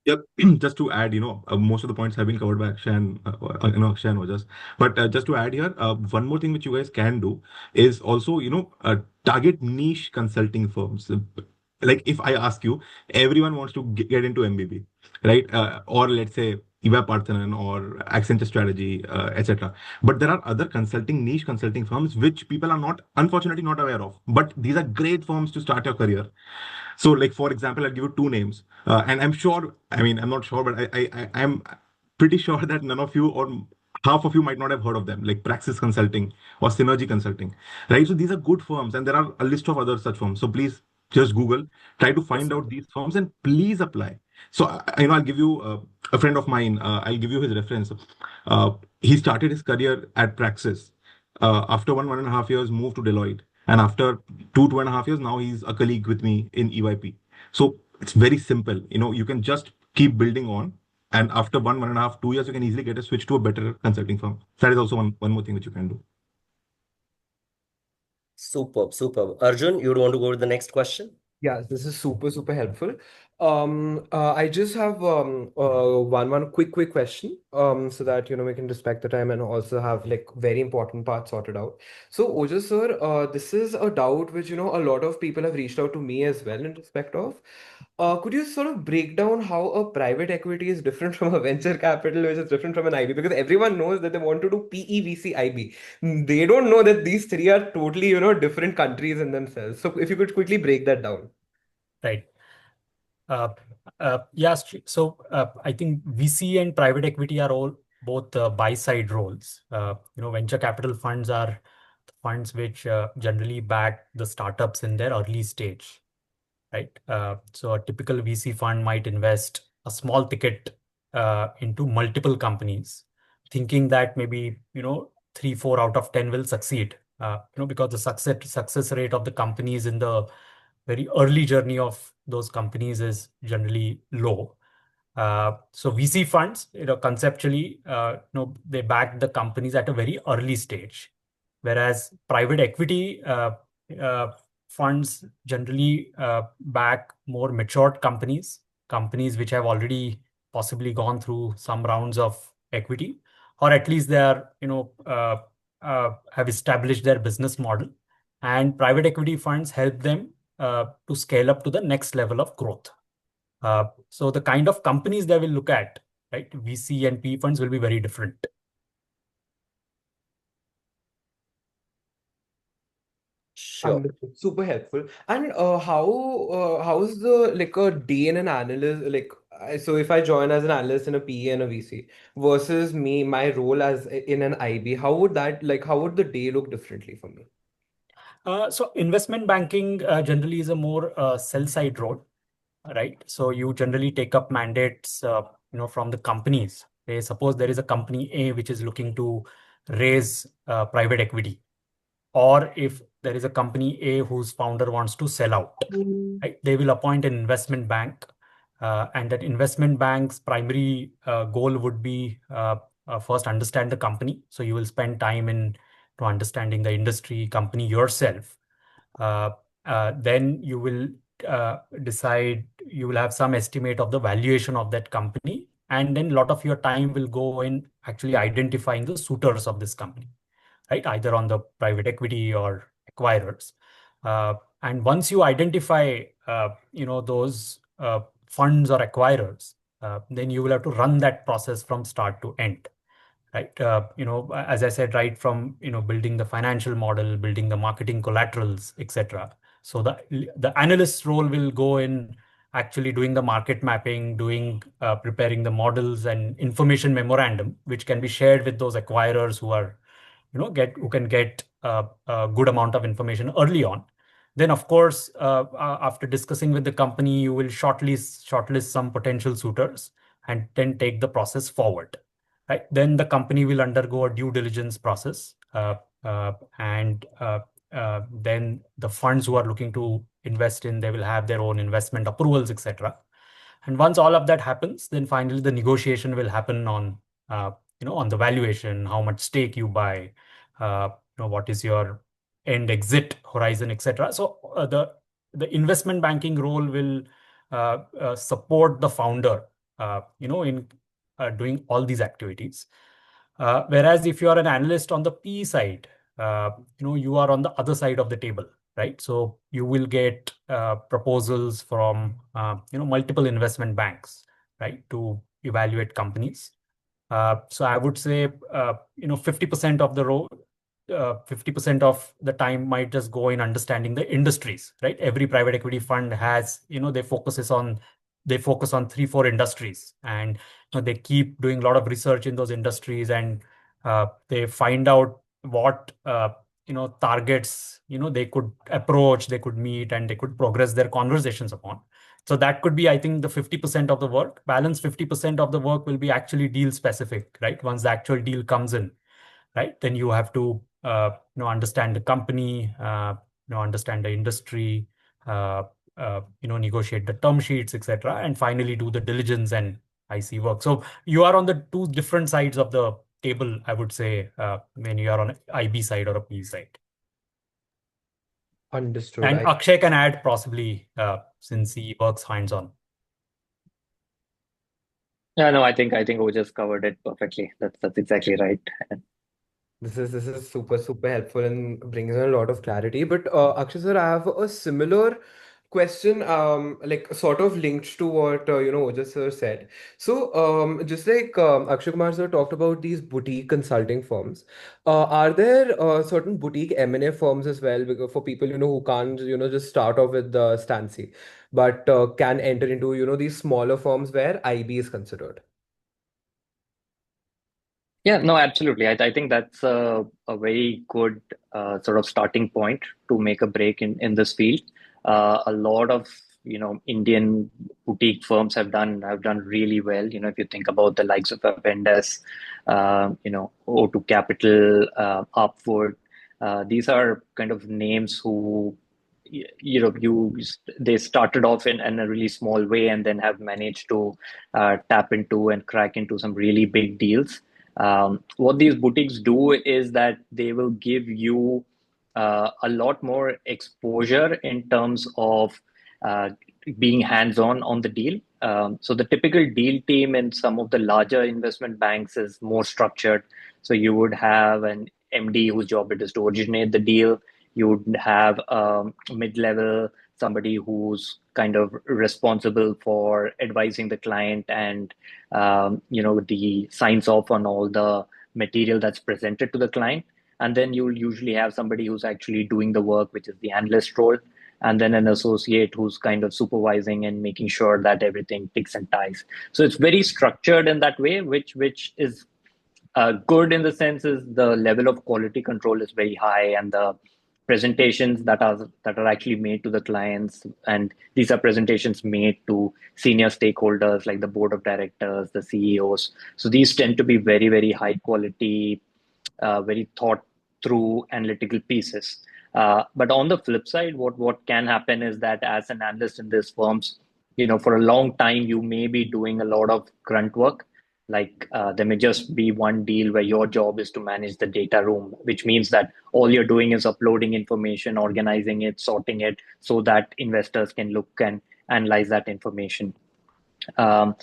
Yep. Just to add, most of the points have been covered by Akshay and Akshay and Ojas. But just to add here, one more thing which you guys can do is also, target niche consulting firms. Like if I ask you, everyone wants to get into MBB, right? Or let's say Eva Parthanan or Accenture Strategy, etc. But there are other niche consulting firms which people are not, unfortunately, not aware of. But these are great firms to start your career. So, like for example, I'll give you two names, and I'm sure. I mean, I'm not sure, but I'm pretty sure that none of you or half of you might not have heard of them, like Praxis Consulting or Synergy Consulting, right? So these are good firms, and there are a list of other such firms. So please just Google, try to find out these firms, and please apply. So I'll give you a friend of mine. I'll give you his reference. He started his career at Praxis. After 1.5 years, moved to Deloitte, and after 2.5 years, now he's a colleague with me in EYP. So it's very simple. You can just keep building on, and after 1.5, 2 years, you can easily get a switch to a better consulting firm. That is also one more thing which you can do. Superb, superb. Arjun, you would want to go to the next question? Yeah, this is super, super helpful. I just have one quick question, so that we can respect the time and also have like very important parts sorted out. So, Ojas sir, this is a doubt which a lot of people have reached out to me as well in respect of. Could you sort of break down how a private equity is different from a venture capital, which is different from an IB? Because everyone knows that they want to do PE, VC, IB. They don't know that these three are totally, different countries in themselves. So if you could quickly break that down. Right. Yes. So I think VC and private equity are all both buy-side roles. Venture capital funds are funds which generally back the startups in their early stage, right? So a typical VC fund might invest a small ticket into multiple companies, thinking that maybe 3, 4 out of 10 will succeed. Because the success rate of the companies in the very early journey of those companies is generally low. So VC funds, conceptually, they back the companies at a very early stage, whereas private equity uh, funds generally back more matured companies which have already possibly gone through some rounds of equity, or at least they are, have established their business model, and private equity funds help them to scale up to the next level of growth. So the kind of companies they will look at, right, VC and PE funds will be very different. Sure. Understood. Super helpful. And how's the like a day in an analyst like so if I join as an analyst in a PE and a VC versus my role as in an IB, how would the day look differently for me? So investment banking generally is a more sell-side role, right? So you generally take up mandates, from the companies. Suppose there is a company A which is looking to raise private equity, or if there is a company A whose founder wants to sell out, right? They will appoint an investment bank, and that investment bank's primary goal would be first understand the company. So you will spend time in to understanding the industry, company yourself. Uh, then you will decide, you will have some estimate of the valuation of that company, and then a lot of your time will go in actually identifying the suitors of this company, right? Either on the private equity or acquirers. And once you identify, those funds or acquirers, then you will have to run that process from start to end, right? As I said, right from, building the financial model, building the marketing collaterals, etc. So the analyst role will go in actually doing the market mapping, preparing the models and information memorandum, which can be shared with those acquirers who are who can get a good amount of information early on. Then, of course, after discussing with the company, you will shortlist some potential suitors and then take the process forward. Right? Then the company will undergo a due diligence process, and then the funds who are looking to invest in, they will have their own investment approvals, etc. And once all of that happens, then finally the negotiation will happen on on the valuation, how much stake you buy, what is your end exit horizon, etc. So the investment banking role will support the founder in doing all these activities. Whereas if you are an analyst on the PE side, you are on the other side of the table, right? So you will get proposals from multiple investment banks, right, to evaluate companies. So I would say 50% of the 50% of the time might just go in understanding the industries, right? Every private equity fund has, they focus on 3, 4 industries, and they keep doing a lot of research in those industries, and they find out what targets they could approach, they could meet, and they could progress their conversations upon. So that could be, I think, the 50% of the work. Balance 50% of the work will be actually deal specific, right? Once the actual deal comes in, right, then you have to understand the company, understand the industry, negotiate the term sheets, etc., and finally do the diligence and IC work. So you are on the two different sides of the table, I would say, when you are on IB side or a P side. Understood. And Akshay can add possibly, since he works hands-on. Yeah, no, I think we just covered it perfectly. That's exactly right. This is super helpful and brings in a lot of clarity. But Akshay sir, I have a similar question, like sort of linked to what Ojas sir said. So just like Akshay Kumar sir talked about these boutique consulting firms, are there certain boutique M&A firms as well, because for people who can't just start off with the Stancy, but can enter into these smaller firms where IB is considered? Yeah, no, absolutely. I think that's a very good sort of starting point to make a break in this field. A lot of Indian boutique firms have done really well. If you think about the likes of Avendas, O2 Capital, Upward, these are kind of names who they started off in a really small way and then have managed to tap into and crack into some really big deals. What these boutiques do is that they will give you a lot more exposure in terms of uh, being hands-on on the deal. So the typical deal team in some of the larger investment banks is more structured. So you would have an MD whose job it is to originate the deal. You would have mid-level, somebody who's kind of responsible for advising the client and the signs off on all the material that's presented to the client. And then you'll usually have somebody who's actually doing the work, which is the analyst role, and then an associate who's kind of supervising and making sure that everything ticks and ties. So it's very structured in that way, which is good in the sense is the level of quality control is very high, and the presentations that are actually made to the clients, and these are presentations made to senior stakeholders like the board of directors, the CEOs. So these tend to be very, very high quality, very thought through analytical pieces. But on the flip side, what can happen is that as an analyst in these firms, for a long time you may be doing a lot of grunt work. Like there may just be one deal where your job is to manage the data room, which means that all you're doing is uploading information, organizing it, sorting it, so that investors can look and analyze that information. Um,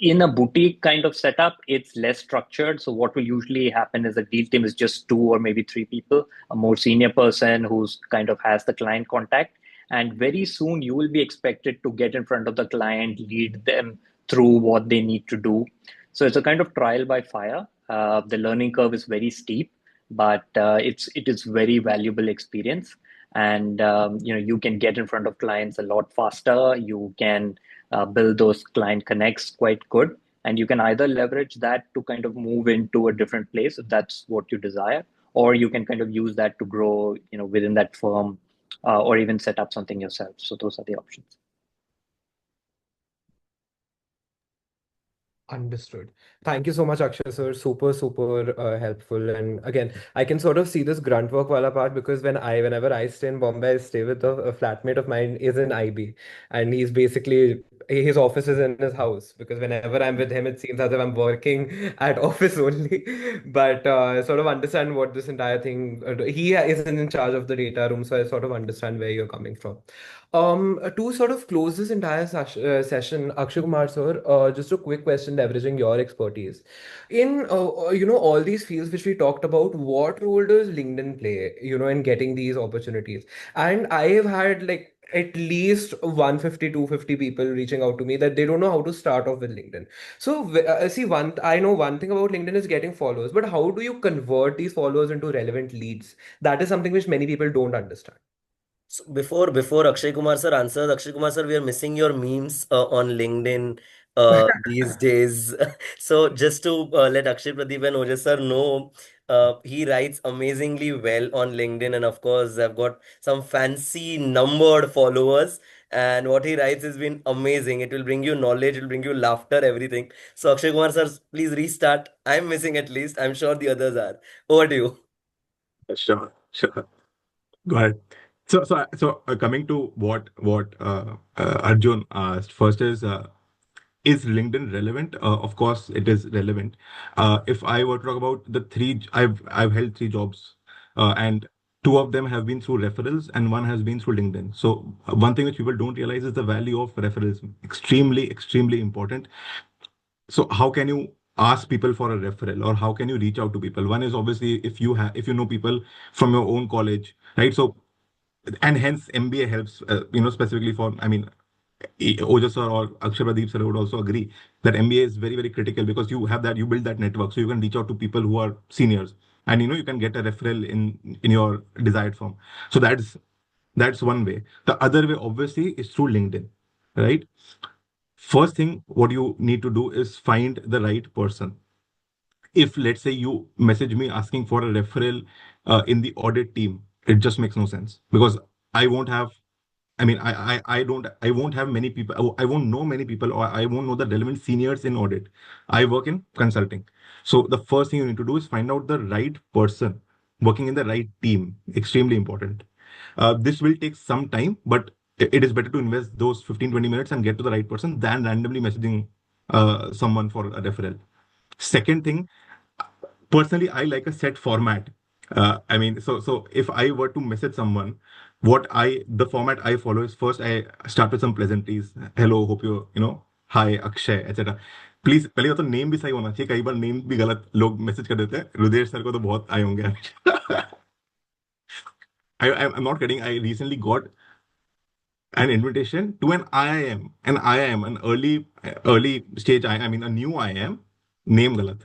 in a boutique kind of setup, it's less structured. So what will usually happen is a deal team is just 2 or maybe 3 people, a more senior person who's kind of has the client contact. And very soon you will be expected to get in front of the client, lead them through what they need to do. So it's a kind of trial by fire. The learning curve is very steep, but it is very valuable experience. And you can get in front of clients a lot faster. You can build those client connects quite good. And you can either leverage that to kind of move into a different place if that's what you desire, or you can kind of use that to grow, within that firm, or even set up something yourself. So those are the options. Understood. Thank you so much, Akshay sir. Super helpful. And again, I can sort of see this grunt work wala part, because whenever I stay in Bombay, I stay with a flatmate of mine is in IB, and he's basically his office is in his house, because whenever I'm with him, it seems as if I'm working at office only. But sort of understand what this entire thing, he is in charge of the data room, so I sort of understand where you're coming from. To sort of close this entire session, Akshay Kumar sir, just a quick question leveraging your expertise. In all these fields which we talked about, what role does LinkedIn play, in getting these opportunities? And I have had like at least 150, 250 people reaching out to me that they don't know how to start off with LinkedIn. So see, I know one thing about LinkedIn is getting followers, but how do you convert these followers into relevant leads? That is something which many people don't understand. So before Akshay Kumar sir answers, Akshay Kumar sir, we are missing your memes on LinkedIn these days. So just to let Akshay Pradeep and Ojas sir know, he writes amazingly well on LinkedIn, and of course, I've got some fancy numbered followers. And what he writes has been amazing. It will bring you knowledge, it will bring you laughter, everything. So Akshay Kumar sir, please restart. I'm missing at least. I'm sure the others are. Over to you. Sure, sure. Go ahead. So coming to what Arjun asked first is LinkedIn relevant? Of course, it is relevant. If I were to talk about the three, I've held three jobs, and two of them have been through referrals, and one has been through LinkedIn. So one thing which people don't realize is the value of referrals. Extremely, extremely important. So how can you ask people for a referral, or how can you reach out to people? One is obviously if you know people from your own college, right? So and hence MBA helps, specifically for, I mean, Ojas sir or Akshay Pradeep sir would also agree that MBA is very, very critical because you build that network. So you can reach out to people who are seniors, and you can get a referral in your desired firm. So that's one way. The other way obviously is through LinkedIn, right? First thing, what you need to do is find the right person. If let's say you message me asking for a referral in the audit team, it just makes no sense because I won't have, I mean, I won't have many people, I won't know many people, or I won't know the relevant seniors in audit. I work in consulting. So the first thing you need to do is find out the right person working in the right team. Extremely important. This will take some time, but it is better to invest those 15-20 minutes and get to the right person than randomly messaging someone for a referral. Second thing, personally, I like a set format. I mean, so if I were to message someone, the format I follow is first I start with some pleasantries. Hello, hope hi Akshay, etc. Please पहले तो name भी सही होना चाहिए. कई बार name भी गलत लोग मैसेज कर देते हैं. रुदेश सर को तो बहुत आए होंगे. I'm not kidding. I recently got an invitation to an IIM, an early stage. I mean, a new IIM. Name galat.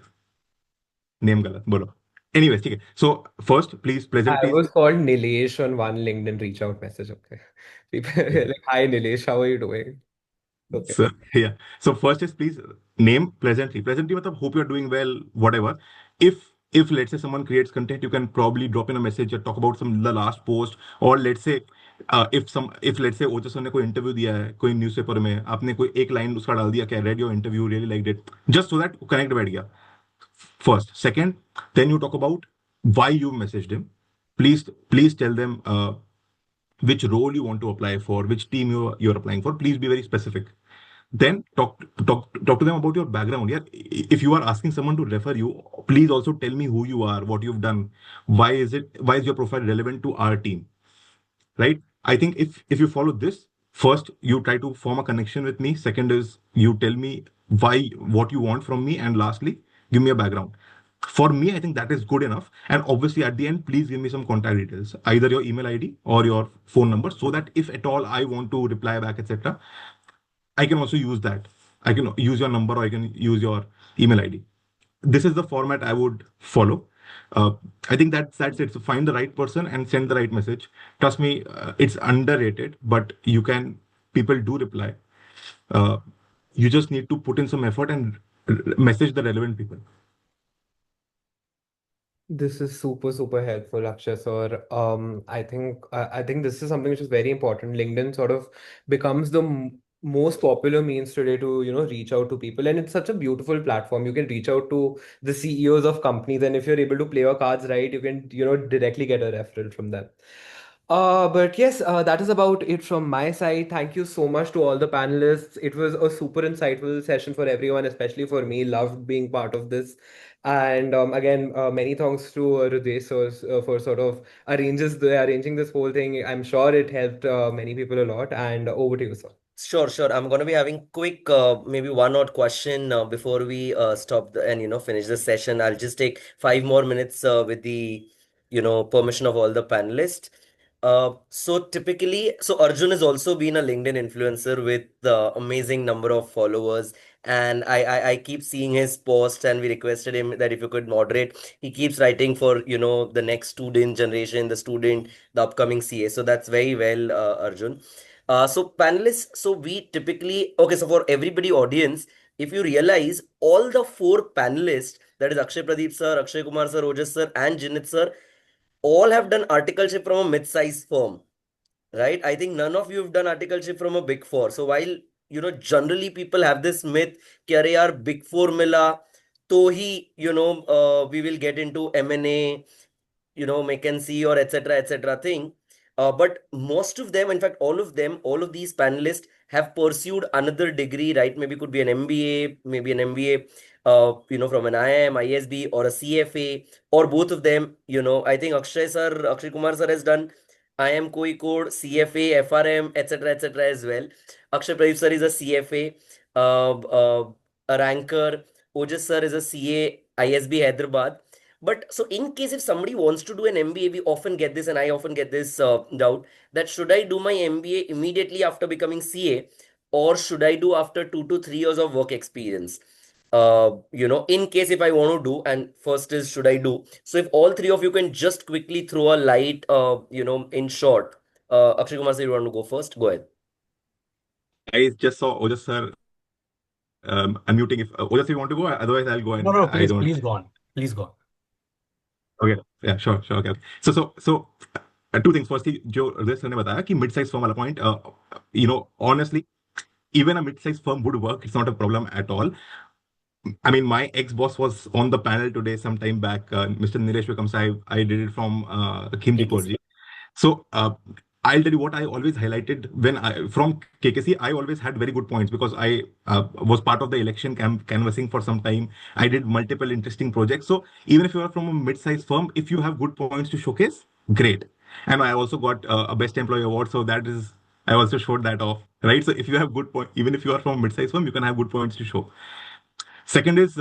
Name galat. Bolo. Anyways, ठीक है. So first, please I pleasantly. was called Nilesh on one LinkedIn reach out message. Okay. People like, hi Nilesh, how are you doing? Okay. So yeah. So first is please name pleasantly. Pleasantly, matlab, hope you're doing well. Whatever. If let's say someone creates content, you can probably drop in a message or talk about the last post, or let's say if let's say ओजस ने कोई interview दिया है कोई newspaper में, आपने कोई एक line उसका डाल दिया, क्या read your interview, really liked it, just so that connect बैठ गया. First. Second, then you talk about why you messaged him. Please tell them which role you want to apply for, which team you're applying for. Please be very specific. Then talk to them about your background. Yeah, if you are asking someone to refer you, please also tell me who you are, what you've done, why is your profile relevant to our team, right? I think if you follow this, first you try to form a connection with me. Second is you tell me what you want from me, and lastly, give me a background. For me, I think that is good enough. And obviously, at the end, please give me some contact details, either your email ID or your phone number, so that if at all I want to reply back, etc., I can also use that. I can use your number, or I can use your email ID. This is the format I would follow. I think that's it. So find the right person and send the right message. Trust me, it's underrated, but people do reply. Uh, you just need to put in some effort and message the relevant people. This is super, super helpful, Akshay sir. I think this is something which is very important. LinkedIn sort of becomes the most popular means today to, reach out to people. And it's such a beautiful platform. You can reach out to the CEOs of companies, and if you're able to play your cards right, you can, directly get a referral from them. But yes, that is about it from my side. Thank you so much to all the panelists. It was a super insightful session for everyone, especially for me. Loved being part of this. And again, many thanks to Hriday for sort of arranging this whole thing. I'm sure it helped many people a lot. And over to you, sir. Sure, sure. I'm going to be having quick, maybe one odd question before we stop and finish the session. I'll just take 5 more minutes with the permission of all the panelists. So typically, so Arjun has also been a LinkedIn influencer with amazing number of followers, and I keep seeing his posts, and we requested him that if you could moderate. He keeps writing for the next student generation, the upcoming CA. So that's very well, Arjun. So panelists, so we typically, okay, so for everybody audience, if you realize all the four panelists, that is Akshay Pradeep sir, Akshay Kumar sir, Ojas sir, and Jinit sir, all have done articleship from a mid-sized firm, right? I think none of you have done articleship from a big four. So while, generally people have this myth, कि अरे यार big four मिला, तो ही, we will get into M&A, McKinsey or etc thing. But most of them, in fact, all of them, all of these panelists have pursued another degree, right? Maybe could be an MBA, maybe an MBA, from an IIM, ISB, or a CFA, or both of them. I think Akshay Kumar sir has done IIM Koi Code, CFA, FRM, etc as well. Akshay Pradeep sir is a CFA, a ranker. Ojas sir is a CA, ISB Hyderabad. But so, in case if somebody wants to do an MBA, we often get this, and I often get this doubt that should I do my MBA immediately after becoming CA, or should I do after 2 to 3 years of work experience? In case if I want to do, and first is should I do? So, if all three of you can just quickly throw a light, in short, Akshay Kumar, sir, you want to go first? Go ahead. I just saw Ojas sir unmuting. If Ojas, if you want to go, otherwise I'll go and No, no, I please, don't. please go on. Please go on. Okay, yeah, sure, sure. Okay. So two things. Firstly, जो Hriday sir ने बताया कि mid-size firm वाला point, honestly, even a mid-size firm would work. It's not a problem at all. I mean, my ex-boss was on the panel today some time back, Mr. Nilesh Vikam. I did it from Khimji KKC. Korji. So I'll tell you what I always highlighted when from KKC, I always had very good points because I was part of the election canvassing for some time. I did multiple interesting projects. So even if you are from a mid-sized firm, if you have good points to showcase, great. And I also got a best employee award. So that is, I also showed that off, right? So if you have good point, even if you are from a mid-sized firm, you can have good points to show. Second is,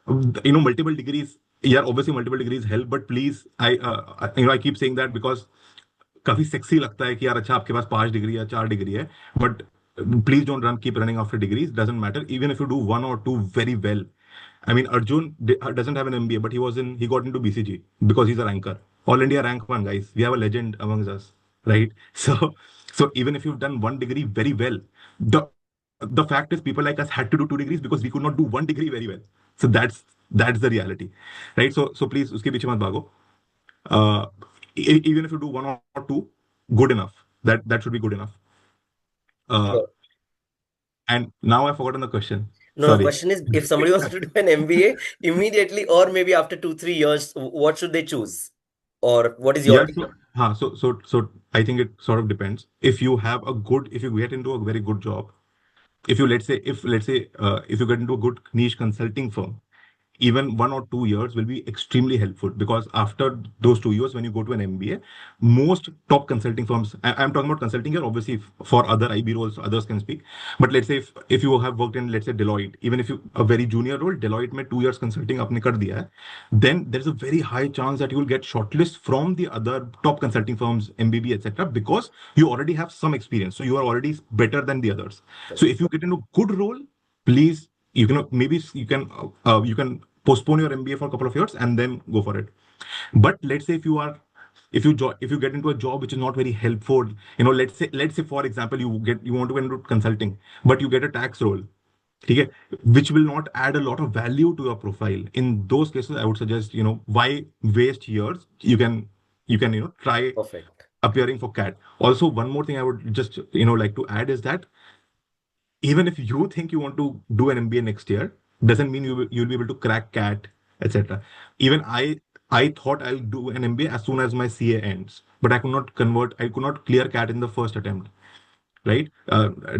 multiple degrees. Yeah, obviously multiple degrees help, but please, I keep saying that because काफी sexy लगता है कि यार अच्छा आपके पास 5 degree या 4 degree है but please don't run keep running after degrees doesn't matter even if you do one और two very well I mean Arjun doesn't have an MBA but he got into BCG because he's a ranker all India rank one guys we have a legend amongst us right so even if you've done 1 degree very well the fact is people like us had to do 2 degrees because we could not do 1 degree very well so that's the reality right so please उसके पीछे मत भागो uh, even if you do one or two, good enough. That should be good enough. Sure. And now I've forgotten the question. No, Sorry. question is if somebody wants to do an MBA immediately or maybe after 2 3 years, what should they choose? Or what is your Yeah. So I think it sort of depends. If you get into a very good job, if you if you get into a good niche consulting firm, even 1 or 2 years will be extremely helpful because after those 2 years, when you go to an MBA, most top consulting firms, I'm talking about consulting here, obviously for other IB roles, others can speak. But let's say if you have worked in, let's say Deloitte, even if you a very junior role, Deloitte में 2 years consulting आपने कर दिया है, then there's a very high chance that you will get shortlist from the other top consulting firms, MBB, etc. because you already have some experience. So you are already better than the others. So if you get into a good role, please you can postpone your MBA for a couple of years and then go for it. But let's say if you get into a job which is not very helpful, let's say for example you want to get into consulting, but you get a tax role, okay, which will not add a lot of value to your profile. In those cases, I would suggest why waste years? You can try perfect? appearing for CAT. Also, one more thing I would just like to add is that even if you think you want to do an MBA next year, doesn't mean you'll be able to crack CAT, etc. Even I thought I'll do an MBA as soon as my CA ends, but I could not convert. I could not clear CAT in the first attempt. Right?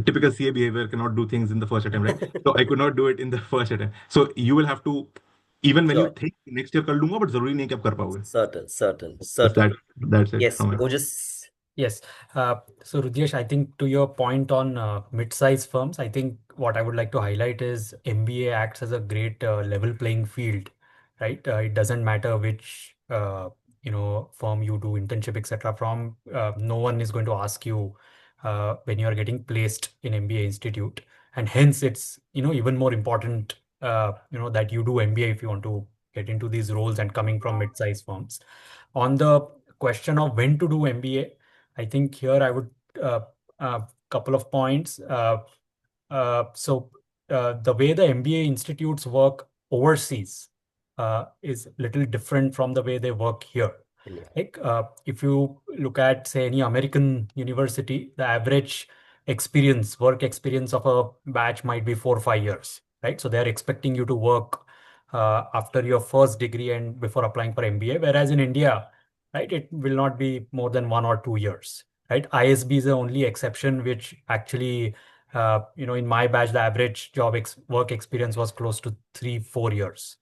Typical CA behavior, cannot do things in the first attempt, right? So I could not do it in the first attempt. So you will have to, even when you Sure. think next year कर लूंगा, but जरूरी नहीं कि आप कर पाओगे. Certain. Just that's it Yes, from my side. Ojas. Yes. So Rudyesh, I think to your point on mid-size firms, I think what I would like to highlight is MBA acts as a great level playing field, right? It doesn't matter which firm you do internship, etc. from. No one is going to ask you when you are getting placed in MBA institute, and hence it's even more important that you do MBA if you want to get into these roles and coming from mid-size firms. On the question of when to do MBA. I think here I would couple of points. The way the MBA institutes work overseas is little different from the way they work here. India. Like if you look at say any American university, the average work experience of a batch might be 4 or 5 years, right? So they're expecting you to work after your first degree and before applying for MBA, whereas in India, right, it will not be more than 1 or 2 years, right? ISB is the only exception, which actually, in my batch, the average work experience was close to 3, 4 years,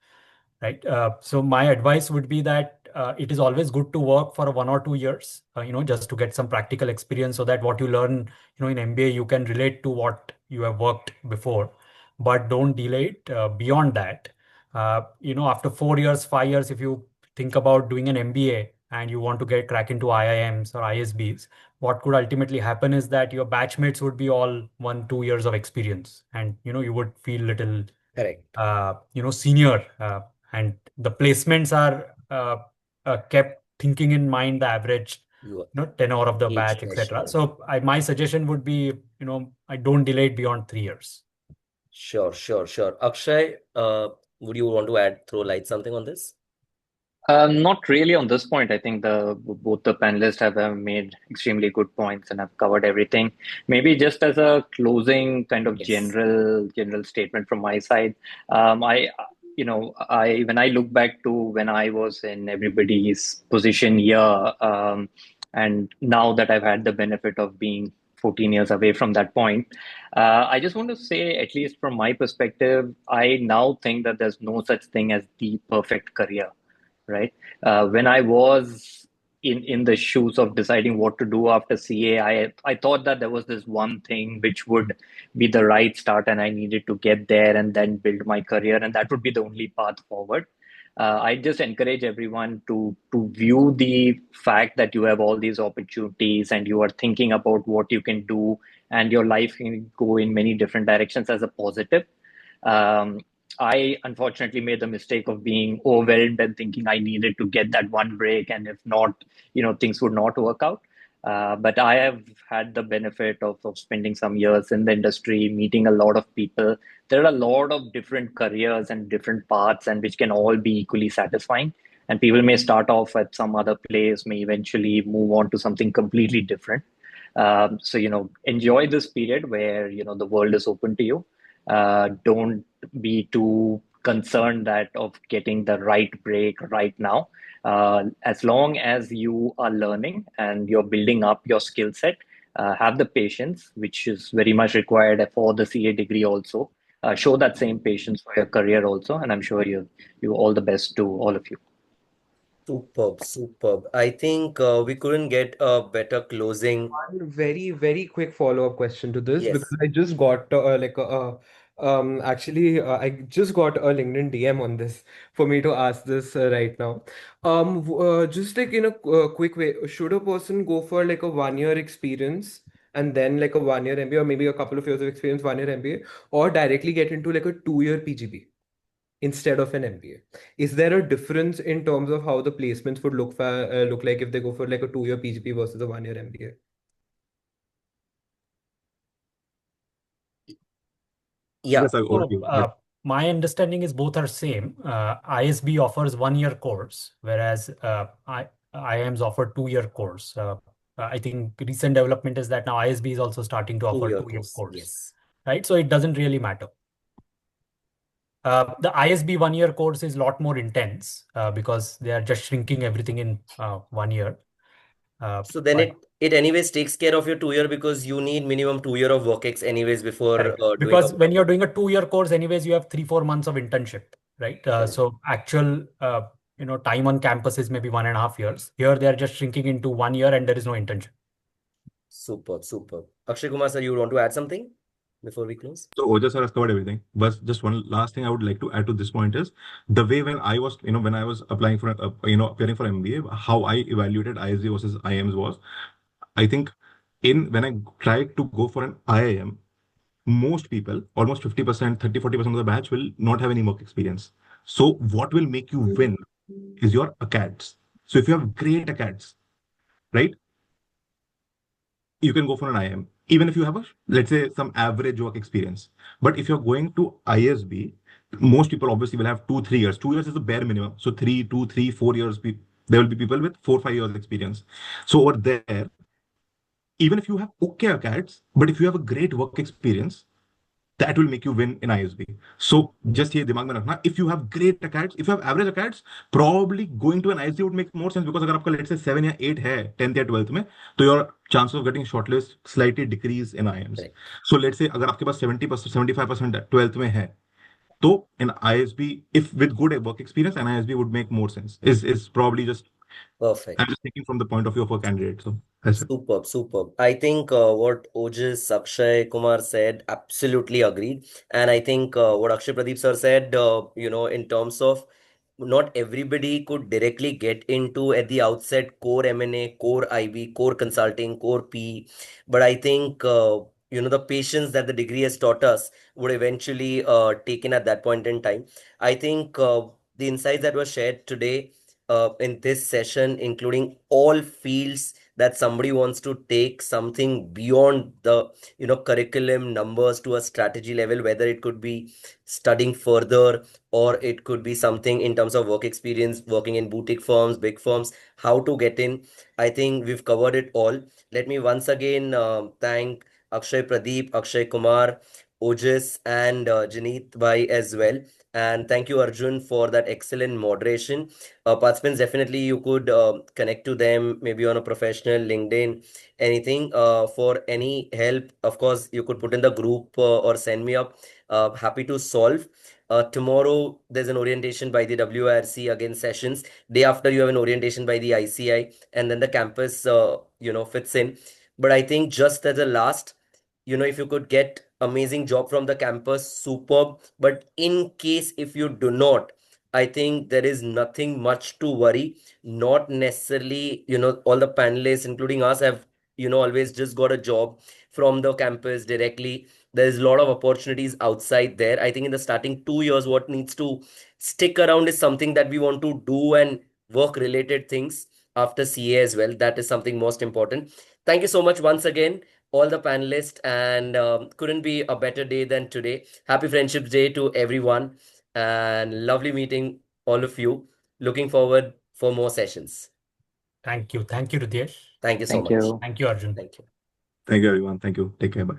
right? So my advice would be that it is always good to work for 1 or 2 years, just to get some practical experience, so that what you learn, in MBA, you can relate to what you have worked before, but don't delay it beyond that. After 4 years, 5 years, if you think about doing an MBA and you want to get crack into IIMs or ISBs, what could ultimately happen is that your batchmates would be all 1, 2 years of experience, and you would feel little Correct. senior, and the placements are kept thinking in mind the average You tenure of the age batch, etc. threshold. So my suggestion would be, I don't delay it beyond 3 years. Sure. Akshay, would you want to throw light something on this? Not really on this point. I think both the panelists have made extremely good points and have covered everything. Maybe just as a closing kind of Yes. general statement from my side, I when I look back to when I was in everybody's position here, and now that I've had the benefit of being 14 years away from that point, I just want to say, at least from my perspective, I now think that there's no such thing as the perfect career, right? When I was in the shoes of deciding what to do after CA, I thought that there was this one thing which would be the right start, and I needed to get there and then build my career, and that would be the only path forward. I just encourage everyone to view the fact that you have all these opportunities and you are thinking about what you can do, and your life can go in many different directions as a positive. Um, I unfortunately made the mistake of being overwhelmed and thinking I needed to get that one break, and if not, things would not work out. But I have had the benefit of spending some years in the industry, meeting a lot of people. There are a lot of different careers and different paths, and which can all be equally satisfying. And people may start off at some other place, may eventually move on to something completely different. So, enjoy this period where, the world is open to you. Don't be too concerned that of getting the right break right now. As long as you are learning and you're building up your skill set, have the patience, which is very much required for the CA degree also. Show that same patience for your career also, and I'm sure you all the best to all of you. Superb. I think we couldn't get a better closing. One very, very quick follow-up question to this, because Yes. I just got I just got a LinkedIn DM on this for me to ask this right now. Just like in a quick way, should a person go for like a 1 year experience and then like a 1 year MBA, or maybe a couple of years of experience, 1 year MBA, or directly get into like a 2 year PGP instead of an MBA? Is there a difference in terms of how the placements would look like if they go for like a 2 year PGP versus a 1 year MBA? Yeah. Yes, over to you. My understanding is both are same. ISB offers 1 year course, whereas IIMs offer 2 year course. I think recent development is that now ISB is also starting to offer 2 year 2 year course. course, Yes. right? So it doesn't really matter. The ISB 1 year course is a lot more intense because they are just shrinking everything in 1 year. So then But it anyways takes care of your 2 year because you need minimum 2 year of work ex anyways before correct. doing a Because when you're doing a 2 year course, anyways, you have 3-4 months of internship, right? Correct. So actual time on campus is maybe 1.5 years. Here they are just shrinking into 1 year and there is no internship. Super, super. Akshay Kumar sir, you want to add something before we close? So Oja sir has covered everything. But just one last thing I would like to add to this point is the way when I was, when I was applying for, appearing for MBA, how I evaluated ISB versus IIMs was, I think when I tried to go for an IIM, most people, almost 50%, 30-40% of the batch will not have any work experience. So what will make you win is your ACADS. So if you have great ACADS, right, you can go for an IIM, even if you have let's say, some average work experience. But if you're going to ISB, most people obviously will have 2-3 years. 2 years is the bare minimum. So 3, 2, 3, 4 years, there will be people with 4-5 years experience. So over there, even if you have okay ACADS, but if you have a great work experience, that will make you win in ISB. So just here, दिमाग में रखना, if you have great ACADS, if you have average ACADS, probably going to an ISB would make more sense because अगर आपका let's say 7 या 8 है 10th या 12th में, तो your chances of getting shortlist slightly decrease in IIMs. Correct. So let's say अगर आपके पास 70%, 75% 12th में है, तो in ISB, if with good work experience, an ISB would make more sense. Is probably just Perfect. I'm just thinking from the point of view of a candidate. So that's it. Superb, superb. I think what Ojas Akshay Kumar said, absolutely agreed. And I think what Akshay Pradeep sir said, in terms of not everybody could directly get into at the outset core M&A, core IB, core consulting, core P. But I think, the patience that the degree has taught us would eventually taken at that point in time. I think the insights that were shared today in this session, including all fields that somebody wants to take something beyond the curriculum numbers to a strategy level, whether it could be studying further or it could be something in terms of work experience working in boutique firms, big firms, how to get in. I think we've covered it all. Let me once again thank Akshay Pradeep, Akshay Kumar, Ojas, and Janeet Bhai as well. And thank you, Arjun, for that excellent moderation. Participants, definitely you could connect to them maybe on a professional LinkedIn, anything. For any help, of course, you could put in the group or send me up. Happy to solve. Tomorrow there's an orientation by the WRC again sessions. Day after you have an orientation by the ICI, and then the campus fits in. But I think just as a last, if you could get amazing job from the campus, superb. But in case if you do not, I think there is nothing much to worry. Not necessarily, all the panelists, including us, have, always just got a job from the campus directly. There's a lot of opportunities outside there. I think in the starting 2 years, what needs to stick around is something that we want to do and work related things after CA as well. That is something most important. Thank you so much once again, all the panelists, and couldn't be a better day than today. Happy Friendship Day to everyone, and lovely meeting all of you. Looking forward for more sessions. Thank you. Thank you, Ritesh. Thank you so Thank much. you. Thank you, Arjun. Thank you. Thank you, everyone. Thank you. Take care. Bye.